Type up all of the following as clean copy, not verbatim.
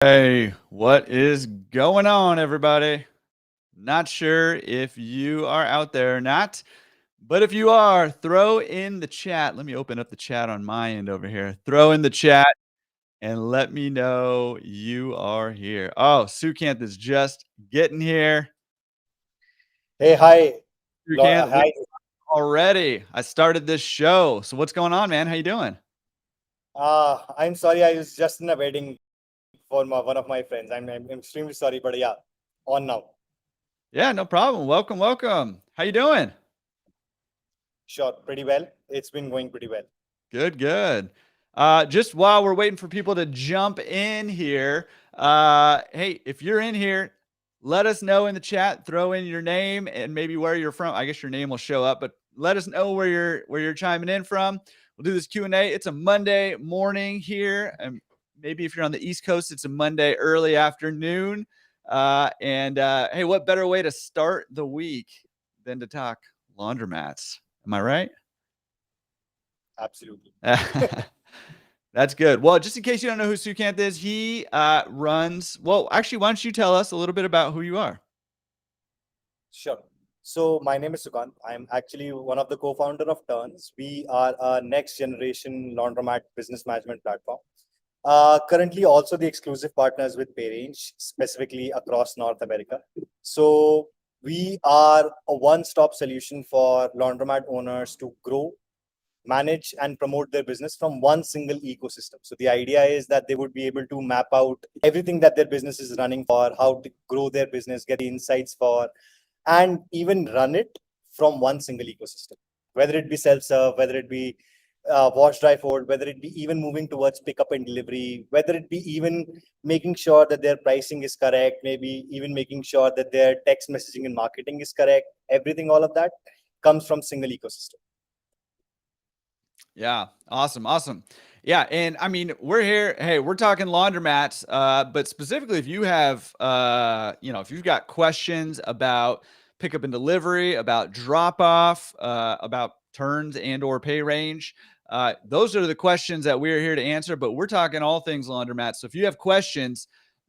Hey, what is going on, everybody? Not sure if you are out there or not, but if you are, throw in the chat. Let me open up the chat on my end over here. Throw in the chat and let me know you are here. Oh, Sukanth is just getting here. Hey, hi. Sukanth, we Hi. already. I started this show. So what's going on, man? How you doing? I'm sorry, I was just in a wedding for one of my friends. I'm extremely sorry, but yeah, on now. Yeah, no problem. Welcome, welcome. How you doing? Sure, pretty well. It's been going pretty well. Good, good. Just while we're waiting for people to jump in here, hey, if you're in here, let us know in the chat. Throw in your name and maybe where you're from. I guess your name will show up, but let us know where you're chiming in from. We'll do this Q&A. It's a Monday morning here, and maybe if you're on the East Coast, it's a Monday early afternoon. And hey, what better way to start the week than to talk laundromats? Am I right? Absolutely. That's good. Well, just in case you don't know who Sukanth is, he runs. Well, actually, why don't you tell us a little bit about who you are? Sure. So my name is Sukanth. I'm actually one of the co-founder of Turns. We are a next generation laundromat business management platform. Currently also the exclusive partners with PayRange, specifically across North America. So we are a one-stop solution for laundromat owners to grow, manage and promote their business from one single ecosystem. So the idea is that they would be able to map out everything that their business is running for, how to grow their business, get the insights for, and even run it from one single ecosystem, whether it be self-serve, whether it be wash, dry, fold, whether it be even moving towards pickup and delivery, whether it be even making sure that their pricing is correct, maybe even making sure that their text messaging and marketing is correct. Everything, all of that comes from single ecosystem. Yeah, awesome, awesome. Yeah, and I mean, we're here. Hey, we're talking laundromats, but specifically, if you have, if you've got questions about pickup and delivery, about drop off, about turns and or pay range, those are the questions that we're here to answer. But we're talking all things laundromats. So if you have questions,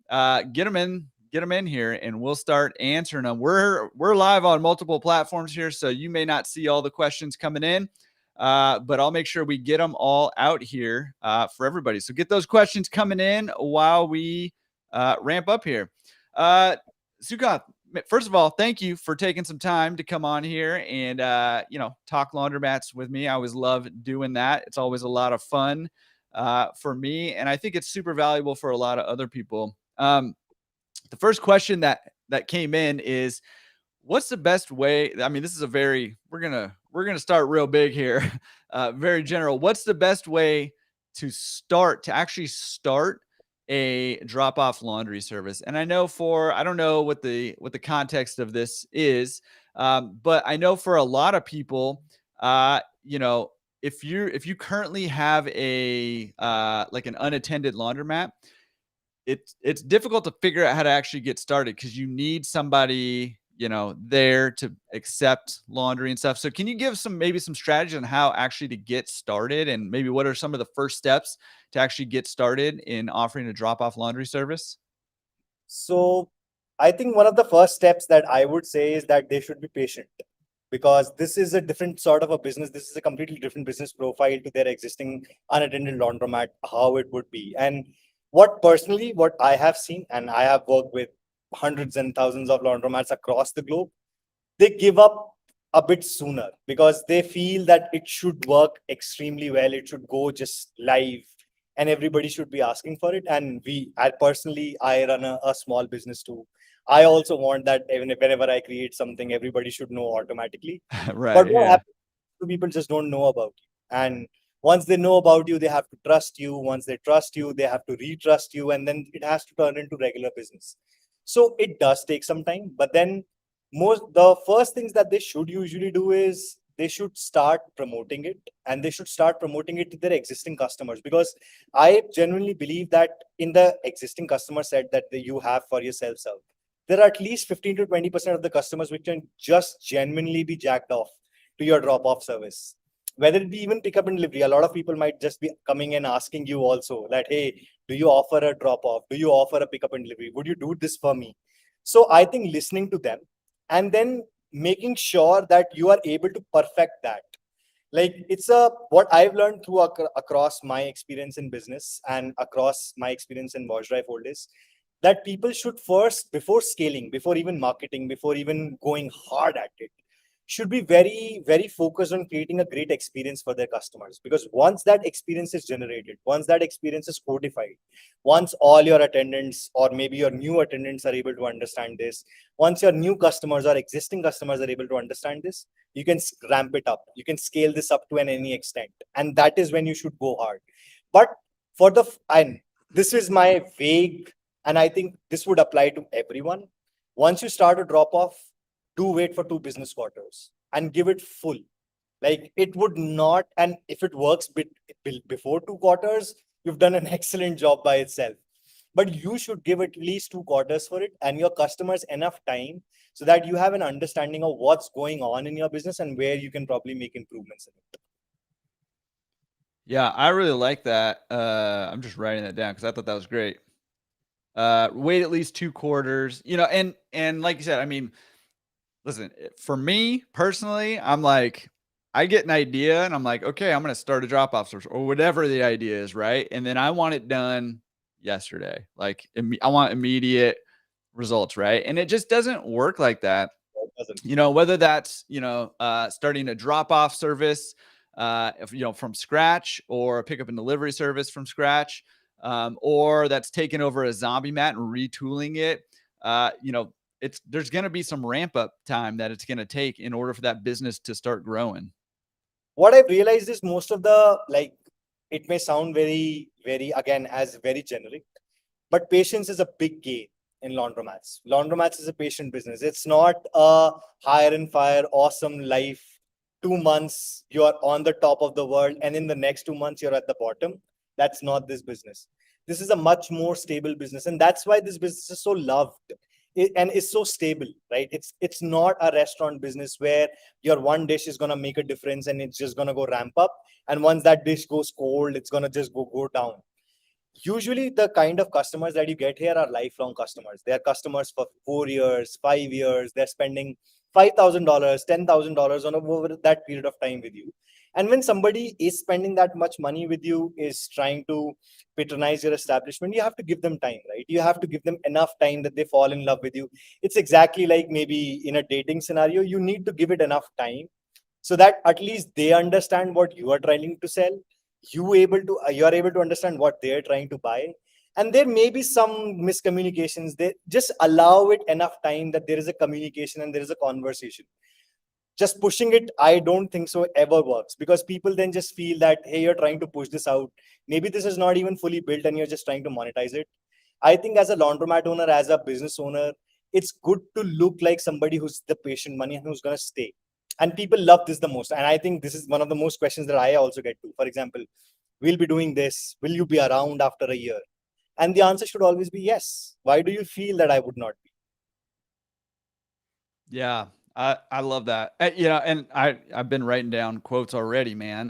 get them in here, and we'll start answering them. We're live on multiple platforms here, so you may not see all the questions coming in. But I'll make sure we get them all out here for everybody. So get those questions coming in while we ramp up here. Sukanth, first of all, thank you for taking some time to come on here and talk laundromats with me. I always love doing that. It's always a lot of fun for me, and I think it's super valuable for a lot of other people. The first question that came in is, what's the best way? I mean, this is a very we're gonna start real big here, very general. What's the best way to actually start a drop off laundry service? And I don't know what the context of this is, but I know for a lot of people, if you currently have a like an unattended laundromat, it's difficult to figure out how to actually get started because you need somebody there to accept laundry and stuff. So can you give maybe some strategy on how actually to get started, and maybe what are some of the first steps to actually get started in offering a drop off laundry service? So I think one of the first steps that I would say is that they should be patient, because this is a different sort of a business. This is a completely different business profile to their existing unattended laundromat, how it would be. And what I have seen, and I have worked with hundreds and thousands of laundromats across the globe, they give up a bit sooner because they feel that it should work extremely well. It should go just live and everybody should be asking for it. And I run a small business too. I also want that even whenever I create something, everybody should know automatically. But Right. what Yeah. happens to people just don't know about you. And once they know about you, they have to trust you. Once they trust you, they have to retrust you. And then it has to turn into regular business. So it does take some time. But then the first things that they should usually do is they should start promoting it, and they should start promoting it to their existing customers, because I genuinely believe that in the existing customer set that you have for your self-serve, there are at least 15 to 20% of the customers which can just genuinely be jacked off to your drop-off service. whether it be even pickup and delivery, a lot of people might just be coming and asking you also that, hey, do you offer a drop off? Do you offer a pickup and delivery? Would you do this for me? So I think listening to them and then making sure that you are able to perfect that. Like it's a what I've learned through across my experience in business and across my experience in Wash Dry Fold is that people should first, before scaling, before even marketing, before even going hard at it, should be very, very focused on creating a great experience for their customers. Because once that experience is generated, once that experience is codified, once all your attendants or maybe your new attendants are able to understand this, once your new customers or existing customers are able to understand this, you can ramp it up. You can scale this up to any extent. And that is when you should go hard. But for the, and this is my vague, and I think this would apply to everyone. Once you start a drop off, do wait for 2 business quarters and give it full. Like it would not, and if it works before 2 quarters, you've done an excellent job by itself. But you should give at least 2 quarters for it and your customers enough time so that you have an understanding of what's going on in your business and where you can probably make improvements in it. Yeah, I really like that. I'm just writing that down because I thought that was great. Wait at least 2 quarters, and like you said, I mean, listen, for me personally, I'm like, I get an idea and I'm like, okay, I'm going to start a drop off service or whatever the idea is, right? And then I want it done yesterday. Like, I want immediate results, right? And it just doesn't work like that. It doesn't. Whether that's, starting a drop off service, from scratch, or a pickup and delivery service from scratch, or that's taking over a zombie mat and retooling it. There's going to be some ramp up time that it's going to take in order for that business to start growing. What I've realized is most of the, like, it may sound very, very, again, as very generic, but patience is a big game in laundromats. Laundromats is a patient business. It's not a hire and fire, awesome life. 2 months, you are on the top of the world, and in the next 2 months, you're at the bottom. That's not this business. This is a much more stable business. And that's why this business is so loved and is so stable, right? It's not a restaurant business where your one dish is going to make a difference and it's just going to go ramp up. And once that dish goes cold, it's going to just go down. Usually the kind of customers that you get here are lifelong customers. They're customers for 4 years, 5 years. They're spending $5,000, $10,000 on over that period of time with you. And when somebody is spending that much money with you, is trying to patronize your establishment, you have to give them time, right? You have to give them enough time that they fall in love with you. It's exactly like maybe in a dating scenario, you need to give it enough time so that at least they understand what you are trying to sell. You are able to understand what they're trying to buy. And there may be some miscommunications. They just allow it enough time that there is a communication and there is a conversation. Just pushing it, I don't think so ever works, because people then just feel that, hey, you're trying to push this out. Maybe this is not even fully built and you're just trying to monetize it. I think as a laundromat owner, as a business owner, it's good to look like somebody who's the patient money and who's going to stay. And people love this the most. And I think this is one of the most questions that I also get to. For example, we'll be doing this. Will you be around after a year? And the answer should always be yes. Why do you feel that I would not be? Yeah, I love that. And I've been writing down quotes already, man.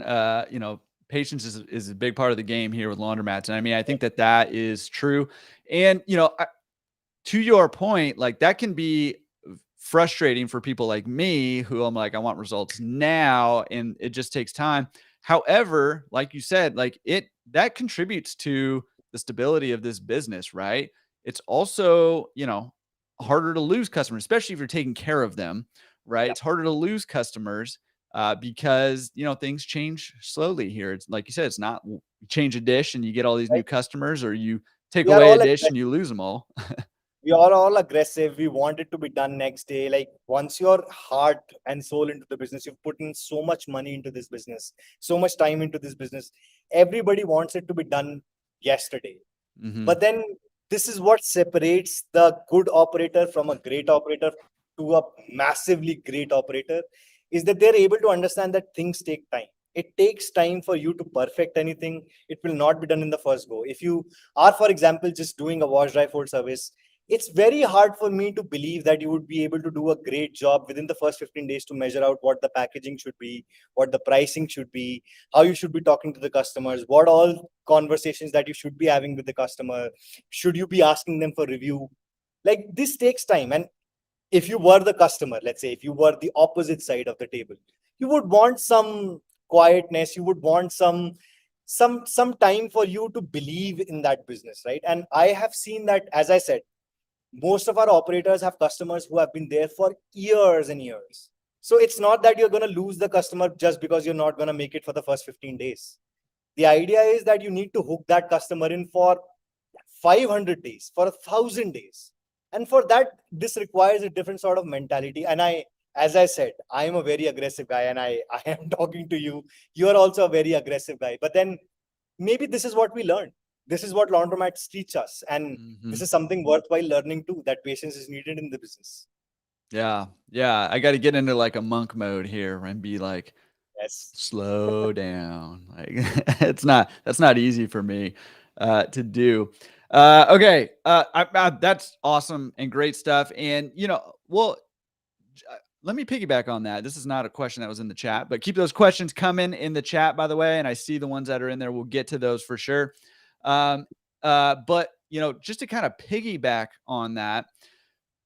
Patience is a big part of the game here with laundromats, and I mean, I think that is true. And to your point, like that can be frustrating for people like me, who I'm like, I want results now, and it just takes time. However, like you said, like that contributes to the stability of this business, right? It's also, harder to lose customers, especially if you're taking care of them, right? Yeah. It's harder to lose customers because, things change slowly here. It's like you said, it's not you change a dish and you get all these new Right? customers, or you take We are away a all dish aggressive. and you lose them all. We are all aggressive. We want it to be done next day. Like once your heart and soul into the business, you've put in so much money into this business, so much time into this business. Everybody wants it to be done yesterday. Mm-hmm. But then this is what separates the good operator from a great operator to a massively great operator, is that they're able to understand that things take time. It takes time for you to perfect anything. It will not be done in the first go. If you are, for example, just doing a wash dry fold service, it's very hard for me to believe that you would be able to do a great job within the first 15 days to measure out what the packaging should be, what the pricing should be, how you should be talking to the customers, what all conversations that you should be having with the customer, should you be asking them for review. Like, this takes time. And if you were the customer, let's say if you were the opposite side of the table, you would want some quietness, you would want some time for you to believe in that business, right? And I have seen that, as I said, most of our operators have customers who have been there for years and years. So it's not that you're going to lose the customer just because you're not going to make it for the first 15 days. The idea is that you need to hook that customer in for 500 days, for 1,000 days. And for that, this requires a different sort of mentality. And as I said, I am a very aggressive guy, and I am talking to you. You are also a very aggressive guy. But then maybe this is what we learned. This is what laundromats teach us. And this is something worthwhile learning too, that patience is needed in the business. Yeah. Yeah. I got to get into like a monk mode here and be like, Yes. slow down. Like that's not easy for me to do. Okay. That's awesome and great stuff. And well, let me piggyback on that. This is not a question that was in the chat, but keep those questions coming in the chat, by the way. And I see the ones that are in there. We'll get to those for sure. But just to kind of piggyback on that,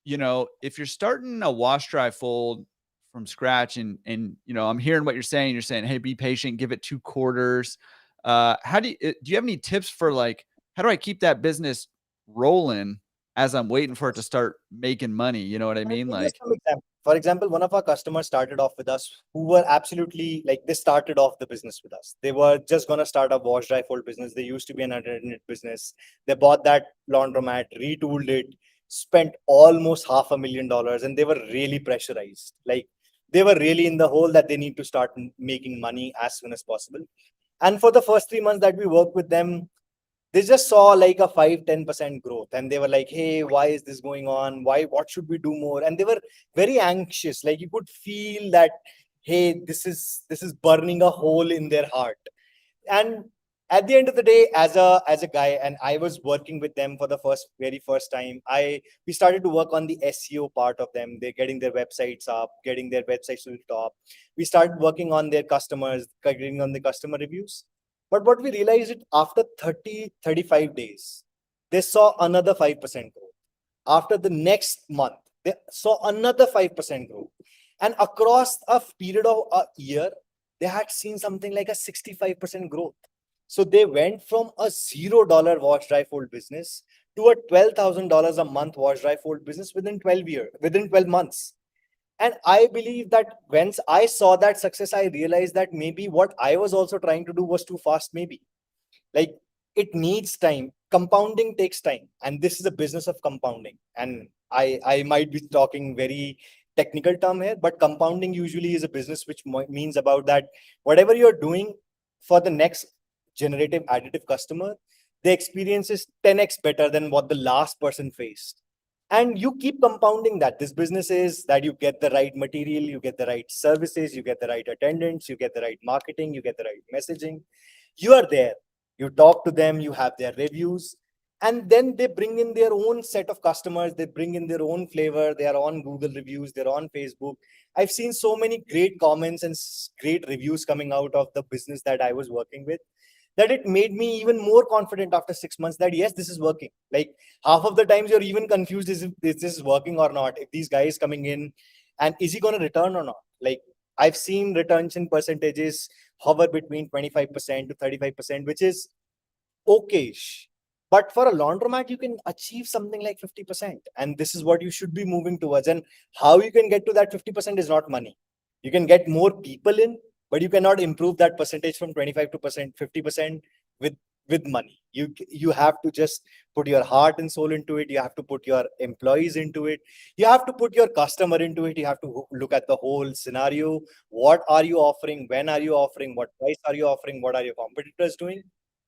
if you're starting a wash dry fold from scratch and I'm hearing what you're saying. You're saying, hey, be patient, give it 2 quarters. How do you have any tips for like, how do I keep that business rolling as I'm waiting for it to start making money? You know what I I'll mean? give you Like, some example. For example, one of our customers started off with us who were absolutely like, they started off the business with us. They were just going to start a wash dry fold business. They used to be an internet business. They bought that laundromat, retooled it, spent almost $500,000, and they were really pressurized. Like, they were really in the hole that they need to start making money as soon as possible. And for the first 3 months that we worked with them, they just saw like a 5-10% growth, and they were like, hey, why is this going on? What should we do more? And they were very anxious. Like, you could feel that, hey, this is burning a hole in their heart. And at the end of the day, as a guy, and I was working with them for the very first time, we started to work on the SEO part of them. They're getting their websites up, getting their websites to the top. We started working on their customers, getting on the customer reviews. But what we realized is, after 35 days, they saw another 5% growth. After the next month, they saw another 5% growth. And across a period of a year, they had seen something like a 65% growth. So they went from a $0 wash dry fold business to a $12,000 a month wash dry fold business within 12 months. And I believe that once I saw that success, I realized that maybe what I was also trying to do was too fast. Maybe, like, it needs time. Compounding takes time, and this is a business of compounding. And I might be talking very technical term here, but compounding usually is a business which means about that whatever you're doing for the next generative additive customer, the experience is 10x better than what the last person faced. And you keep compounding that. This business is that you get the right material, you get the right services, you get the right attendance, you get the right marketing, you get the right messaging. You are there, you talk to them, you have their reviews, and then they bring in their own set of customers, they bring in their own flavor. They are on Google reviews, they're on Facebook. I've seen so many great comments and great reviews coming out of the business that I was working with, that it made me even more confident after 6 months that yes, this is working. Like, half of the times you're even confused, is this is working or not? If these guys coming in, and is he going to return or not? Like, I've seen retention percentages hover between 25% to 35%, which is okayish. But for a laundromat, you can achieve something like 50. And this is what you should be moving towards. And how you can get to that 50% is not money. You can get more people in, but you cannot improve that percentage from 25 to 50% with money. You have to just put your heart and soul into it. You have to put your employees into it. You have to put your customer into it. You have to look at the whole scenario. What are you offering? When are you offering? What price are you offering? What are your competitors doing?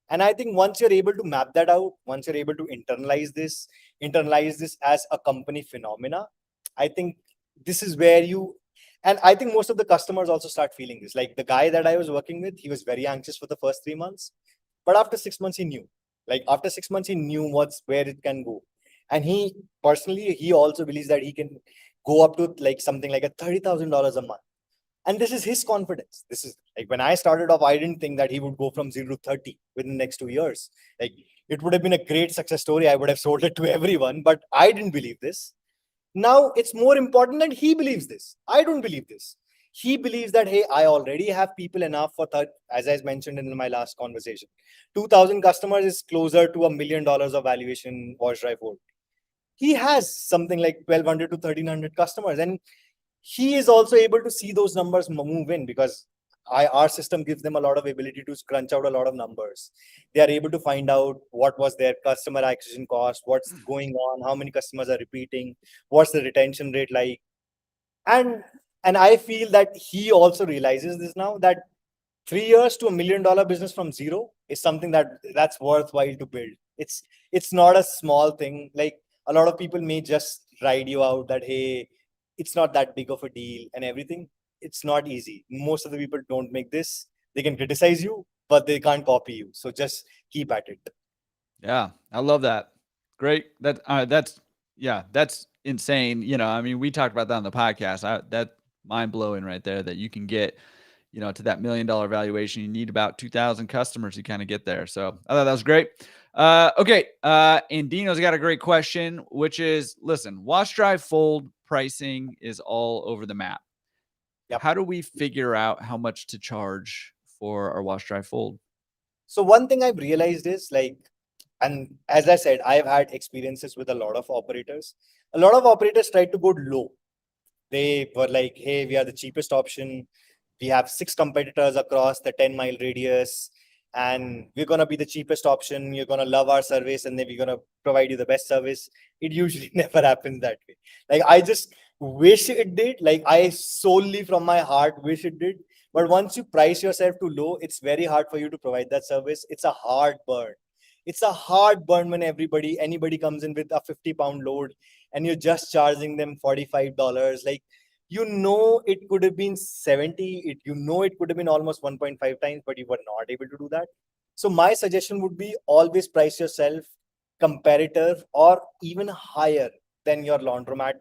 And I think once you're able to map that out, once you're able to internalize this as a company phenomena, I think this is where and I think most of the customers also start feeling this. Like, the guy that I was working with, he was very anxious for the first 3 months, but after 6 months, he knew. Like, after 6 months, he knew where it can go. And he personally, he also believes that he can go up to like something like a $30,000 a month. And this is his confidence. This is like when I started off, I didn't think that he would go from 0 to 30 within the next 2 years. Like it would have been a great success story. I would have sold it to everyone, but I didn't believe this. Now it's more important that he believes this. I don't believe this. He believes that, hey, I already have people enough for as I mentioned in my last conversation. 2,000 customers is closer to $1 million of valuation wash dry fold. He has something like 1,200 to 1,300 customers, and he is also able to see those numbers move in because our system gives them a lot of ability to crunch out a lot of numbers. They are able to find out what was their customer acquisition cost, what's going on, how many customers are repeating, what's the retention rate like. And I feel that he also realizes this now, that 3 years to $1 million business from zero is something that's worthwhile to build. It's not a small thing. Like a lot of people may just ride you out that, hey, it's not that big of a deal and everything. It's not easy. Most of the people don't make this. They can criticize you, but they can't copy you. So just keep at it. Yeah, I love that. Great. That's insane. I mean, we talked about that on the podcast. That mind blowing right there. That you can get, to that $1 million valuation. You need about 2,000 customers to kind of get there. So I thought that was great. Okay. And Dino's got a great question, which is, listen, wash, dry, fold pricing is all over the map. Yep. How do we figure out how much to charge for our wash, dry, fold? So one thing I've realized is like, and as I said, I've had experiences with a lot of operators. A lot of operators try to go low. They were like, hey, we are the cheapest option. We have 6 competitors across the 10-mile radius, and we're going to be the cheapest option. You're going to love our service, and then we're going to provide you the best service. It usually never happens that way. Like, I just wish it did. Like, I solely from my heart wish it did. But once you price yourself too low, it's very hard for you to provide that service. It's a hard burn. It's a hard burn when anybody comes in with a 50-pound load and you're just charging them $45. Like, it could have been 70, it could have been almost 1.5 times, but you were not able to do that. So my suggestion would be always price yourself comparative or even higher than your laundromat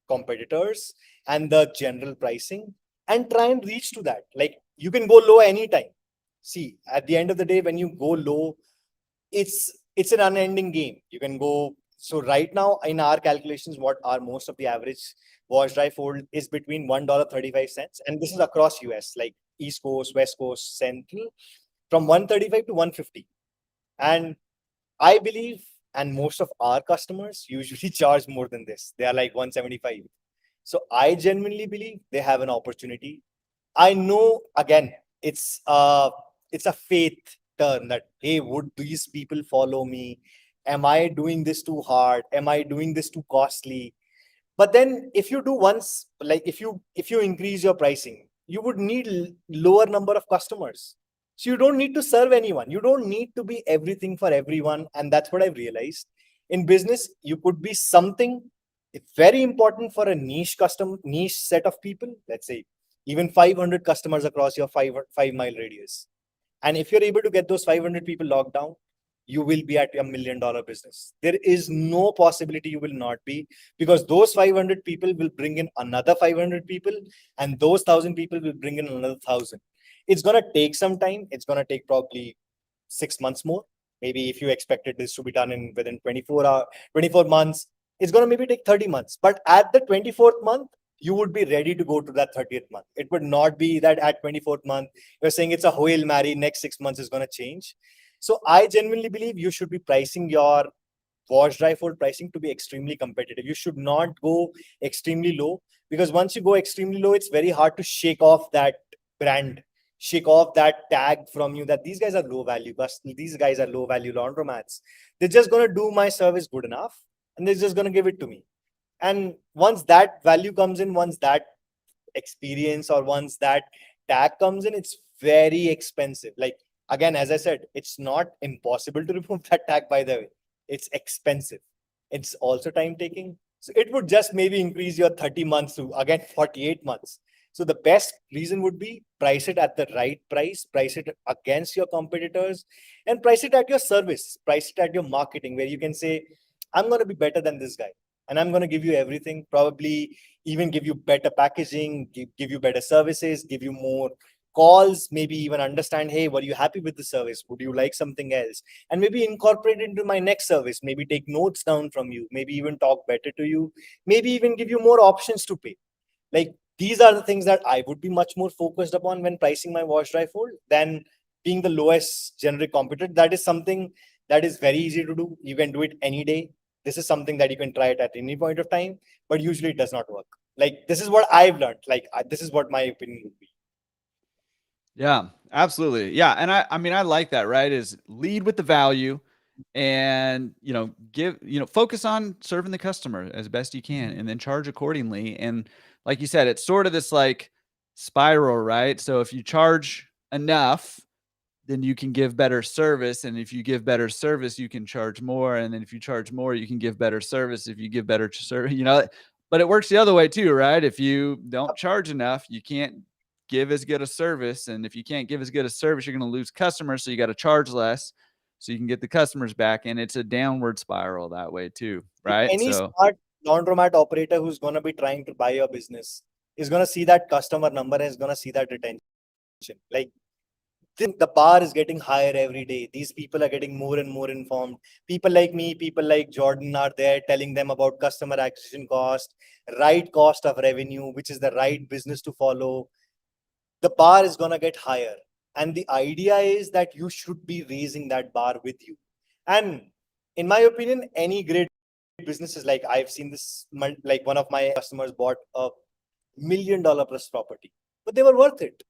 competitors and the general pricing, and try and reach to that. Like, you can go low anytime. See, at the end of the day, when you go low, it's an unending game. You can go. So right now in our calculations, what are most of the average wash dry fold is between $1.35, and this is across US, like East Coast, West Coast, Central, from 135 to 150. And I believe, and most of our customers usually charge more than this. They are like 175. So I genuinely believe they have an opportunity. I know, again, it's a faith turn that, hey, would these people follow me? Am I doing this too hard? Am I doing this too costly? But then if you do once, like if you increase your pricing, you would need lower number of customers. So you don't need to serve anyone. You don't need to be everything for everyone. And that's what I've realized. In business, you could be something very important for a niche set of people. Let's say even 500 customers across your 5 mile radius. And if you're able to get those 500 people locked down, you will be at $1 million business. There is no possibility you will not be, because those 500 people will bring in another 500 people, and those 1,000 people will bring in another 1,000. It's going to take some time. It's going to take probably 6 months more. Maybe if you expected this to be done within 24 months, it's going to maybe take 30 months. But at the 24th month, you would be ready to go to that 30th month. It would not be that at 24th month, you're saying it's a Hail Mary, next 6 months is going to change. So I genuinely believe you should be pricing your wash dry fold pricing to be extremely competitive. You should not go extremely low, because once you go extremely low, it's very hard to shake off that brand, shake off that tag from you that these guys are low value, but these guys are low value laundromats. They're just going to do my service good enough and they're just going to give it to me. And once that value comes in, once that experience or once that tag comes in, it's very expensive. Like, again, as I said, it's not impossible to remove that tag, by the way. It's expensive. It's also time taking. So it would just maybe increase your 30 months to, again, 48 months. So the best reason would be price it at the right price it against your competitors, and price it at your service, price it at your marketing, where you can say, I'm going to be better than this guy. And I'm going to give you everything, probably even give you better packaging, give you better services, give you more calls, maybe even understand, hey, were you happy with the service? Would you like something else? And maybe incorporate into my next service, maybe take notes down from you, maybe even talk better to you, maybe even give you more options to pay. Like, these are the things that I would be much more focused upon when pricing my wash dry fold than being the lowest generic competitor. That is something that is very easy to do. You can do it any day. This is something that you can try it at any point of time, but usually it does not work. Like, this is what I've learned. Like, this is what my opinion would be. Yeah, absolutely. Yeah, and I mean I like that, right? Is lead with the value and, focus on serving the customer as best you can and then charge accordingly. And like you said, it's sort of this like spiral, right? So if you charge enough, then you can give better service. And if you give better service, you can charge more. And then if you charge more, you can give better service. If you give better service, but it works the other way too, right? If you don't charge enough, you can't give as good a service. And if you can't give as good a service, you're going to lose customers. So you got to charge less so you can get the customers back. And it's a downward spiral that way too, right? Any So, smart laundromat operator who's going to be trying to buy your business is going to see that customer number and is going to see that retention. Like, the bar is getting higher every day. These people are getting more and more informed. People like me, people like Jordan are there telling them about customer acquisition cost, right cost of revenue, which is the right business to follow. The bar is going to get higher. And the idea is that you should be raising that bar with you. And in my opinion, any great businesses, like I've seen this, like one of my customers bought a $1 million plus property, but they were worth it.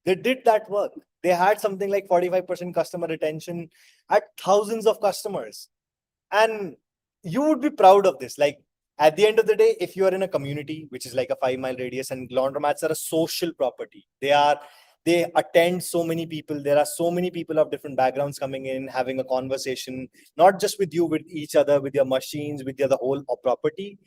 They did that work. They had something like 45% customer retention at thousands of customers. And you would be proud of this. Like, at the end of the day, if you are in a community which is like a 5 mile radius, and laundromats are a social property, they attend so many people. There are so many people of different backgrounds coming in, having a conversation, not just with you, with each other, with your machines, with the whole property.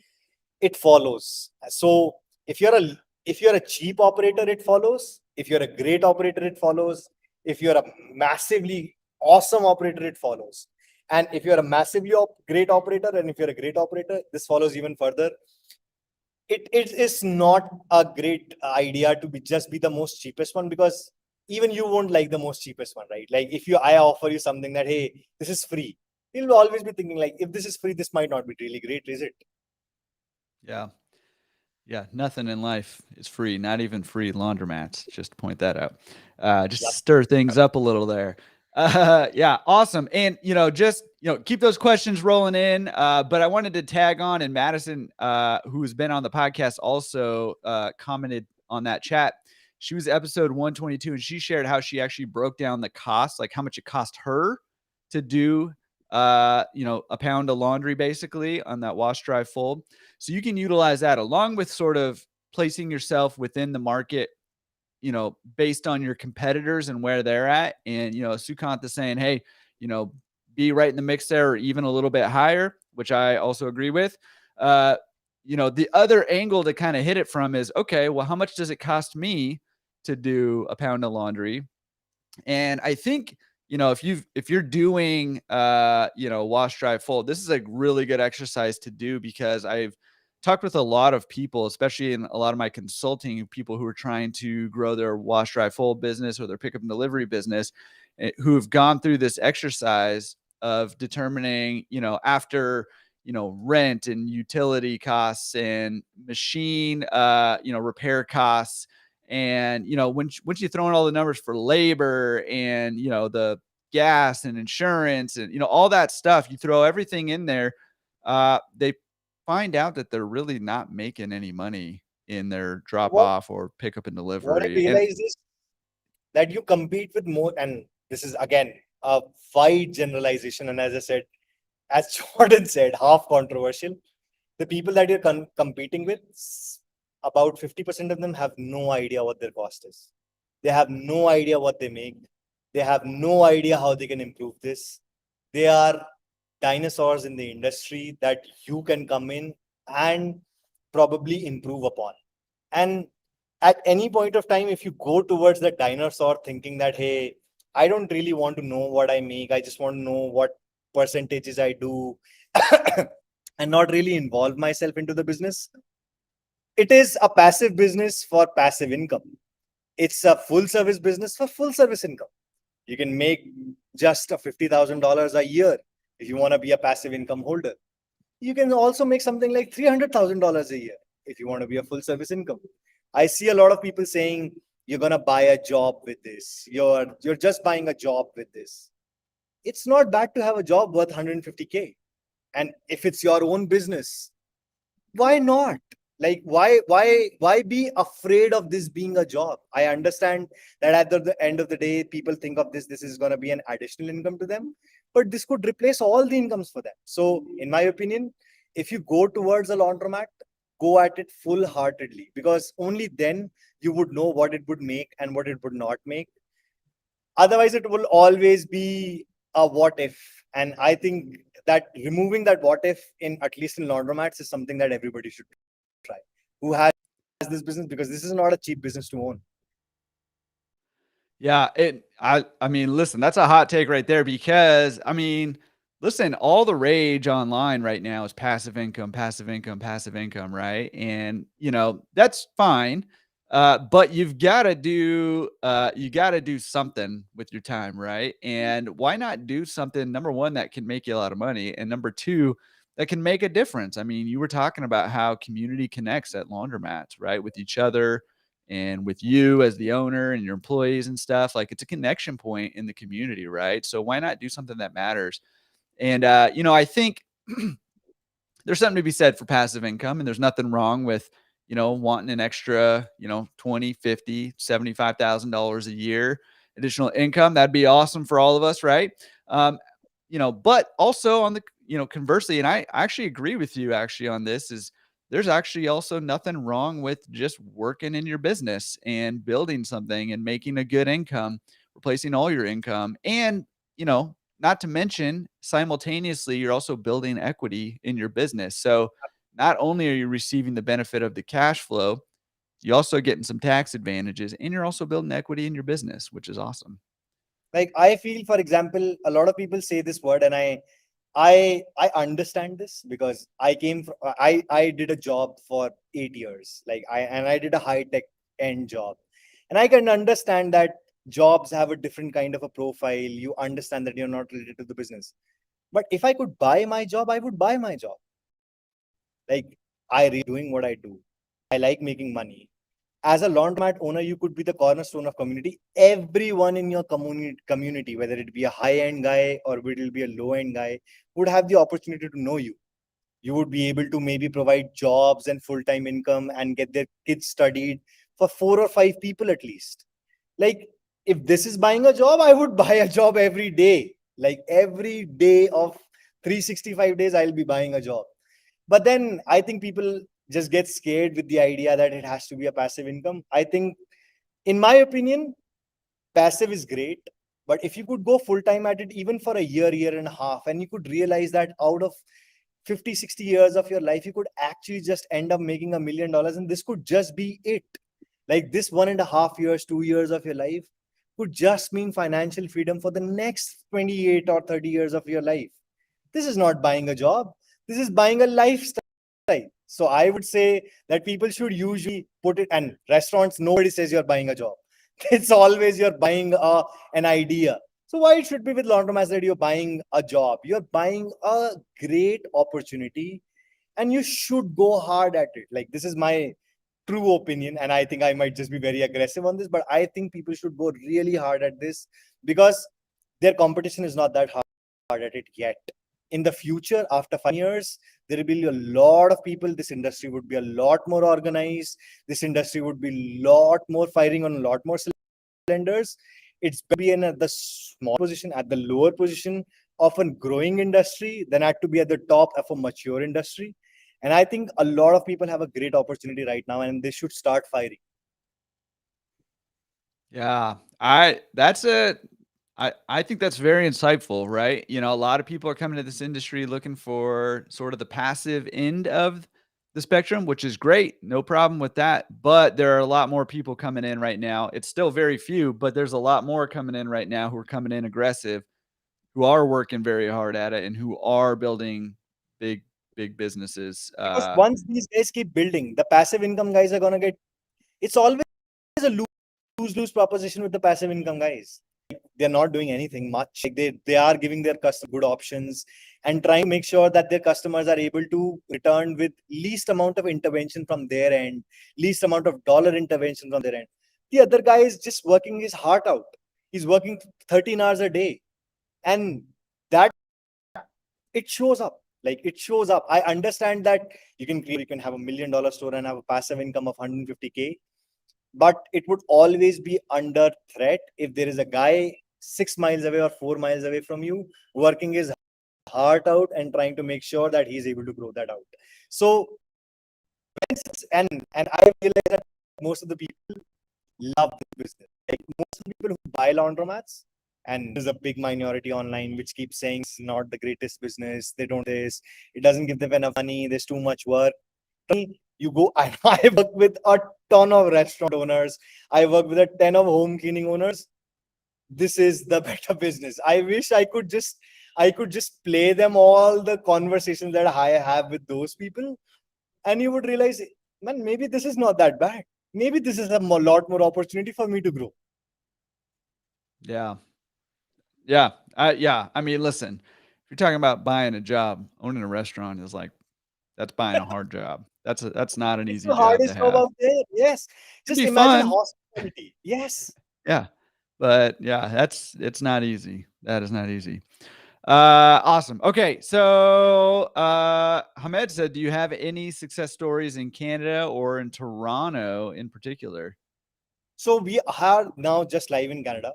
It follows. So if you're a cheap operator, it follows. If you're a great operator, it follows. If you're a massively awesome operator, it follows. And if you're a massively great operator, and if you're a great operator, this follows even further. It is not a great idea to be the most cheapest one, because even you won't like the most cheapest one, right? Like, if I offer you something that, hey, this is free, you'll always be thinking like, if this is free, this might not be really great, is it? yeah. Yeah, nothing in life is free, not even free laundromats, just to point that out. Just to Yep. stir things up a little there. Yeah, awesome. And, keep those questions rolling in. But I wanted to tag on, and Madison, who's been on the podcast, also commented on that chat. She was episode 122, and she shared how she actually broke down the cost, like how much it cost her to do, a pound of laundry basically on that wash, dry, fold. So you can utilize that along with sort of placing yourself within the market, based on your competitors and where they're at. And, Sukanth is saying, hey, be right in the mix there or even a little bit higher, which I also agree with. The other angle to kind of hit it from is, okay, well, how much does it cost me to do a pound of laundry? And I think, if you're doing, wash, dry, fold, this is a really good exercise to do, because I've talked with a lot of people, especially in a lot of my consulting, people who are trying to grow their wash, dry, fold business or their pickup and delivery business, who have gone through this exercise of determining, after, rent and utility costs and machine, repair costs. And, once you throw in all the numbers for labor and, the gas and insurance and, all that stuff, you throw everything in there, they find out that they're really not making any money in their drop What off or pickup and what I delivery. And realized is that you compete with more, and this is again a wide generalization. And as I said, as Jordan said, half controversial. The people that you're competing with, about 50% of them have no idea what their cost is. They have no idea what they make. They have no idea how they can improve this. They are dinosaurs in the industry that you can come in and probably improve upon. And at any point of time, if you go towards the dinosaur thinking that, hey, I don't really want to know what I make, I just want to know what percentages I do, and not really involve myself into the business. It is a passive business for passive income. It's a full service business for full service income. You can make just a $50,000 a year if you want to be a passive income holder. You can also make something like $300,000 a year if you want to be a full service income. I see a lot of people saying you're going to buy a job with this. You're just buying a job with this. It's not bad to have a job worth 150K. And if it's your own business, why not? Like why be afraid of this being a job? I understand that at the end of the day people think of this is going to be an additional income to them, but this could replace all the incomes for them. So in my opinion, if you go towards a laundromat, go at it full heartedly, because only then you would know what it would make and what it would not make. Otherwise it will always be a what if. And I think that removing that what if, in at least in laundromats, is something that everybody should try who has this business, because this is not a cheap business to own. Yeah, I mean, listen, that's a hot take right there because I mean, listen, all the rage online right now is passive income, passive income, passive income, right? And that's fine. But you gotta do something with your time, right? And why not do something, number one, that can make you a lot of money, and number two, that can make a difference. I mean, you were talking about how community connects at laundromats, right? With each other, and with you as the owner and your employees and stuff. Like, it's a connection point in the community, right? So why not do something that matters? And I think there's something to be said for passive income, and there's nothing wrong with wanting an extra 20, 50, $75,000 a year additional income. That'd be awesome for all of us, right? But also on the conversely, and I actually agree with you actually on this, is there's actually also nothing wrong with just working in your business and building something and making a good income, replacing all your income. And not to mention, simultaneously, you're also building equity in your business. So not only are you receiving the benefit of the cash flow, you're also getting some tax advantages, and you're also building equity in your business, which is awesome. Like, I feel, for example, a lot of people say this word, and I understand this because I did a job for 8 years. Like, I did a high tech end job, and I can understand that jobs have a different kind of a profile. You understand that you're not related to the business. But if I could buy my job, I would buy my job. Like, I really doing what I do. I like making money. As a laundromat owner, you could be the cornerstone of community. Everyone in your community, whether it be a high end guy or it will be a low end guy, would have the opportunity to know you. You would be able to maybe provide jobs and full time income and get their kids studied for 4 or 5 people at least. Like, if this is buying a job, I would buy a job every day. Like, every day of 365 days, I'll be buying a job. But then I think people just get scared with the idea that it has to be a passive income. I think, in my opinion, passive is great. But if you could go full time at it, even for a year and a half, and you could realize that out of 50, 60 years of your life, you could actually just end up making $1 million, and this could just be it. Like, this 1.5 years, 2 years of your life could just mean financial freedom for the next 28 or 30 years of your life. This is not buying a job. This is buying a lifestyle. So I would say that people should usually put it, and restaurants, nobody says you're buying a job. It's always you're buying an idea. So why it should be with laundromats that you're buying a job? You're buying a great opportunity, and you should go hard at it. Like, this is my true opinion, and I think I might just be very aggressive on this, but I think people should go really hard at this, because their competition is not that hard at it yet. In the future, after 5 years, there will be a lot of people. This industry would be a lot more organized. This industry would be a lot more firing on a lot more cylinders. It's be in at the small position, at the lower position of a growing industry, than had to be at the top of a mature industry. And I think a lot of people have a great opportunity right now, and they should start firing. Yeah, I think that's very insightful, right? A lot of people are coming to this industry looking for sort of the passive end of the spectrum, which is great. No problem with that. But there are a lot more people coming in right now. It's still very few, but there's a lot more coming in right now who are coming in aggressive, who are working very hard at it, and who are building big big businesses. Because once these guys keep building, the passive income guys are gonna get. It's always a lose-lose proposition with the passive income guys. They're not doing anything much. Like they are giving their customers good options and trying to make sure that their customers are able to return with least amount of intervention from their end, least amount of dollar intervention from their end. The other guy is just working his heart out. He's working 13 hours a day, and that it shows up. Like it shows up. I understand that you can have $1 million store and have a passive income of 150K, but it would always be under threat if there is a guy 6 miles away or 4 miles away from you working his heart out and trying to make sure that he's able to grow that out. So and I realize that most of the people love this business. Like most of the people who buy laundromats, and there's a big minority online which keeps saying it's not the greatest business. They don't this. It doesn't give them enough money. There's too much work. You go. I work with a ton of restaurant owners. I work with a ton of home cleaning owners. This is the better business. I wish I could just play them all the conversations that I have with those people, and you would realize, man, maybe this is not that bad. Maybe this is a lot more opportunity for me to grow. Yeah. Yeah. Yeah. I mean, listen, if you're talking about buying a job, owning a restaurant is like, that's buying a hard job. That's not an It's easy the job to hardest job have. out there. Yes. It'd Just be imagine fun. hospitality. Yes. Yeah. But yeah, it's not easy. That is not easy. Awesome. Okay. So, Hamed said, do you have any success stories in Canada or in Toronto in particular? So we are now just live in Canada.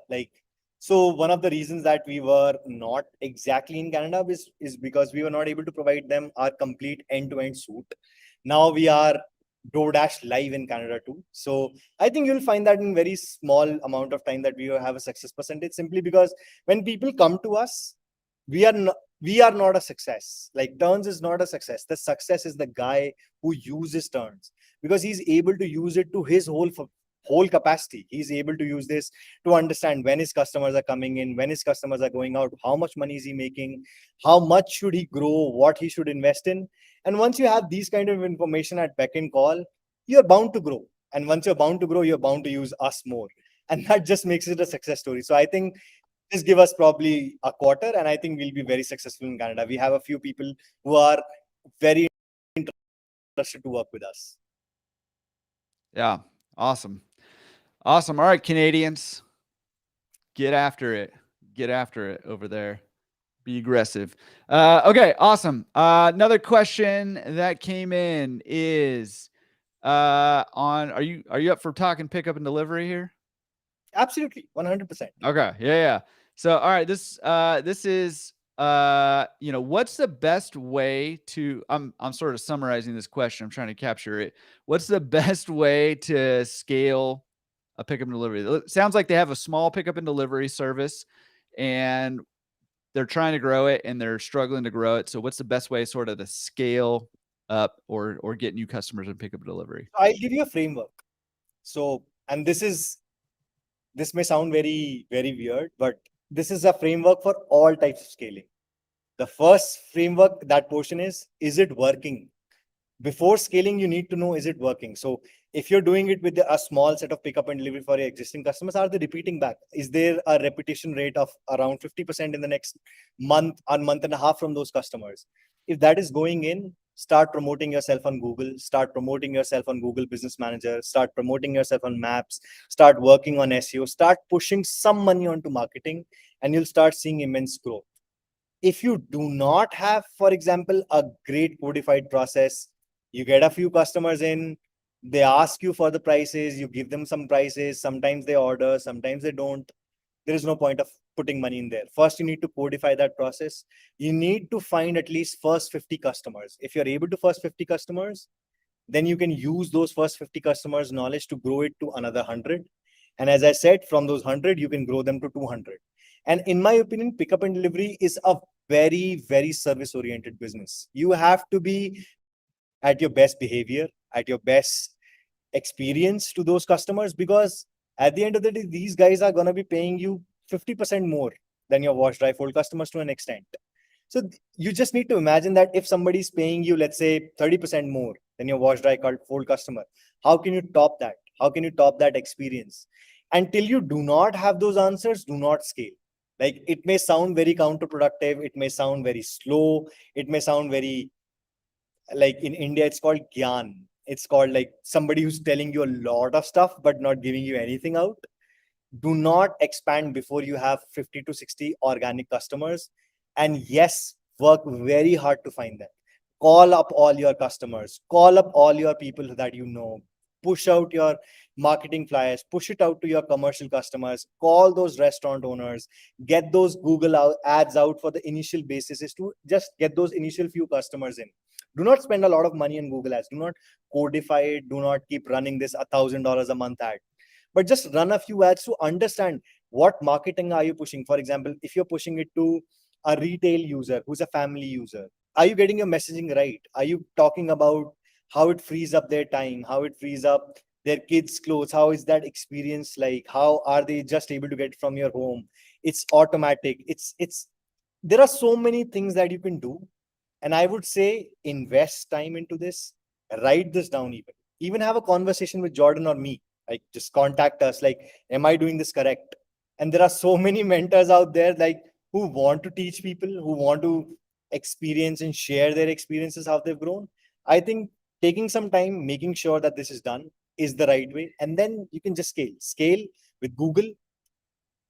So one of the reasons that we were not exactly in Canada is because we were not able to provide them our complete end-to-end suite. Now we are DoorDash live in Canada too. So I think you'll find that in very small amount of time that we will have a success percentage, simply because when people come to us, we are not a success. Like Turns is not a success. The success is the guy who uses Turns, because he's able to use it to his whole capacity. He's able to use this to understand when his customers are coming in, when his customers are going out, how much money is he making, how much should he grow, what he should invest in. And once you have these kind of information at beck and call, you're bound to grow. And once you're bound to grow, you're bound to use us more. And that just makes it a success story. So I think just give us probably a quarter, and I think we'll be very successful in Canada. We have a few people who are very interested to work with us. Yeah. Awesome. Awesome. All right, Canadians, get after it. Get after it over there. Be aggressive. Okay, awesome. Another question that came in is are you up for talking pickup and delivery here? Absolutely, 100%. Okay. Yeah. So, all right, this is what's the best way to I'm sort of summarizing this question. I'm trying to capture it. What's the best way to scale a pickup and delivery? It sounds like they have a small pickup and delivery service and they're trying to grow it and they're struggling to grow it. So what's the best way sort of to scale up or get new customers and pickup and delivery? I'll give you a framework. So, and this may sound very, very weird, but this is a framework for all types of scaling. The first framework, that portion is it working? Before scaling, you need to know, is it working? So if you're doing it with a small set of pickup and delivery for your existing customers, are they repeating back? Is there a repetition rate of around 50% in the next month or month and a half from those customers? If that is going in, start promoting yourself on Google, start promoting yourself on Google Business Manager, start promoting yourself on Maps, start working on SEO, start pushing some money onto marketing, and you'll start seeing immense growth. If you do not have, for example, a great codified process, you get a few customers in, they ask you for the prices, you give them some prices, sometimes they order, sometimes they don't. There is no point of putting money in there. First, you need to codify that process. You need to find at least first 50 customers. If you're able to first 50 customers, then you can use those first 50 customers' knowledge to grow it to another 100. And as I said, from those 100, you can grow them to 200. And in my opinion, pickup and delivery is a very, very service oriented business. You have to be at your best behavior, at your best experience to those customers, because at the end of the day, these guys are going to be paying you 50% more than your wash dry fold customers to an extent. So you just need to imagine that if somebody is paying you, let's say 30% more than your wash dry fold customer, how can you top that? How can you top that experience? Until you do not have those answers, do not scale. Like, it may sound very counterproductive, it may sound very slow, it may sound very, like in India, it's called gyan. It's called like somebody who's telling you a lot of stuff but not giving you anything out. Do not expand before you have 50 to 60 organic customers. And yes, work very hard to find them. Call up all your customers, call up all your people that you know, push out your marketing flyers, push it out to your commercial customers, call those restaurant owners, get those ads out for the initial basis, is to just get those initial few customers in. Do not spend a lot of money on Google ads. Do not codify it. Do not keep running this $1,000 a month ad, but just run a few ads to understand what marketing are you pushing. For example, if you're pushing it to a retail user who's a family user, are you getting your messaging right? Are you talking about how it frees up their time, how it frees up their kids clothes, how is that experience like, how are they just able to get it from your home? It's automatic. It's There are so many things that you can do, and I would say invest time into this. Write this down, even have a conversation with Jordan or me. Like, just contact us, like, am I doing this correct? And there are so many mentors out there, like, who want to teach people, who want to experience and share their experiences, how they've grown. I think taking some time, making sure that this is done, is the right way. And then you can just scale with Google.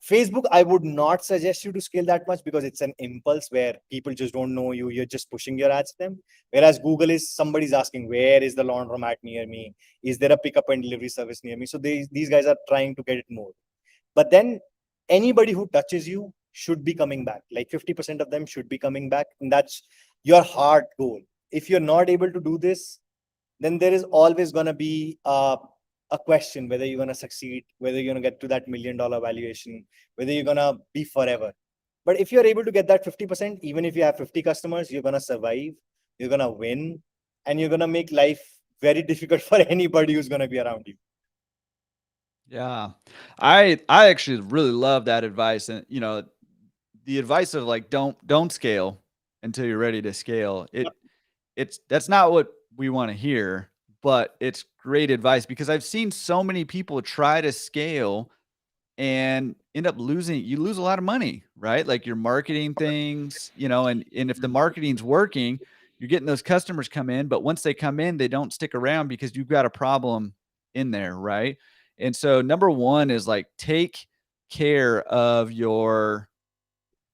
Facebook, I would not suggest you to scale that much, because it's an impulse where people just don't know you. You're just pushing your ads to them. Whereas Google is, somebody's asking, where is the laundromat near me? Is there a pickup and delivery service near me? So these guys are trying to get it more. But then anybody who touches you should be coming back. Like 50% of them should be coming back. And that's your hard goal. If you're not able to do this, then there is always going to be a question whether you're going to succeed, whether you're going to get to that $1 million valuation, whether you're going to be forever. But if you're able to get that 50%, even if you have 50 customers, you're going to survive, you're going to win, and you're going to make life very difficult for anybody who's going to be around you. Yeah. I actually really love that advice. And the advice of like don't scale until you're ready to scale. That's not what we want to hear, but it's great advice because I've seen so many people try to scale and end up losing. You lose a lot of money, right? Like you're marketing things, and if the marketing's working, you're getting those customers come in, but once they come in, they don't stick around because you've got a problem in there, right? And so number one is like take care of your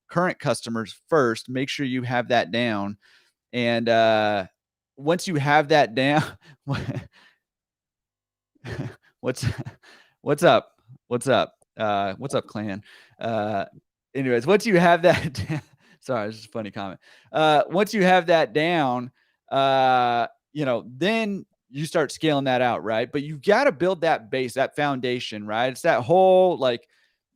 current customers first. Make sure you have that down. And once you have that down, what's what's up? What's up? What's up, clan? Anyways, once you have that, sorry, it's just a funny comment. Once you have that down, then you start scaling that out, right? But you've got to build that base, that foundation, right? It's that whole like,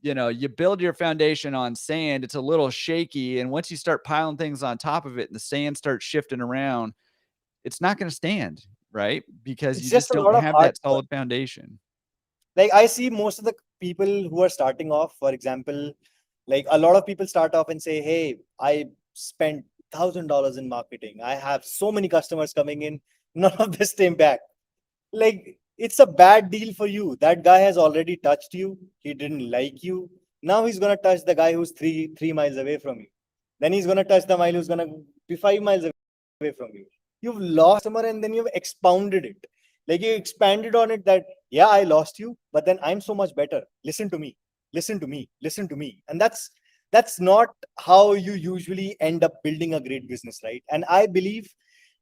you build your foundation on sand, it's a little shaky. And once you start piling things on top of it and the sand starts shifting around, it's not going to stand, right? Because It's you just just a don't lot of have hard that work. solid foundation. Like, I see most of the people who are starting off, for example, like a lot of people start off and say, hey, I spent $1,000 in marketing, I have so many customers coming in, none of this came back. Like, it's a bad deal for you. That guy has already touched you, he didn't like you. Now he's going to touch the guy who's three miles away from you. Then he's going to touch the mile who's going to be 5 miles away from you. You've lost customer, and then you've expounded it. Like, you expanded on it, that yeah, I lost you, but then I'm so much better. Listen to me, listen to me, listen to me. And that's not how you usually end up building a great business, right? And I believe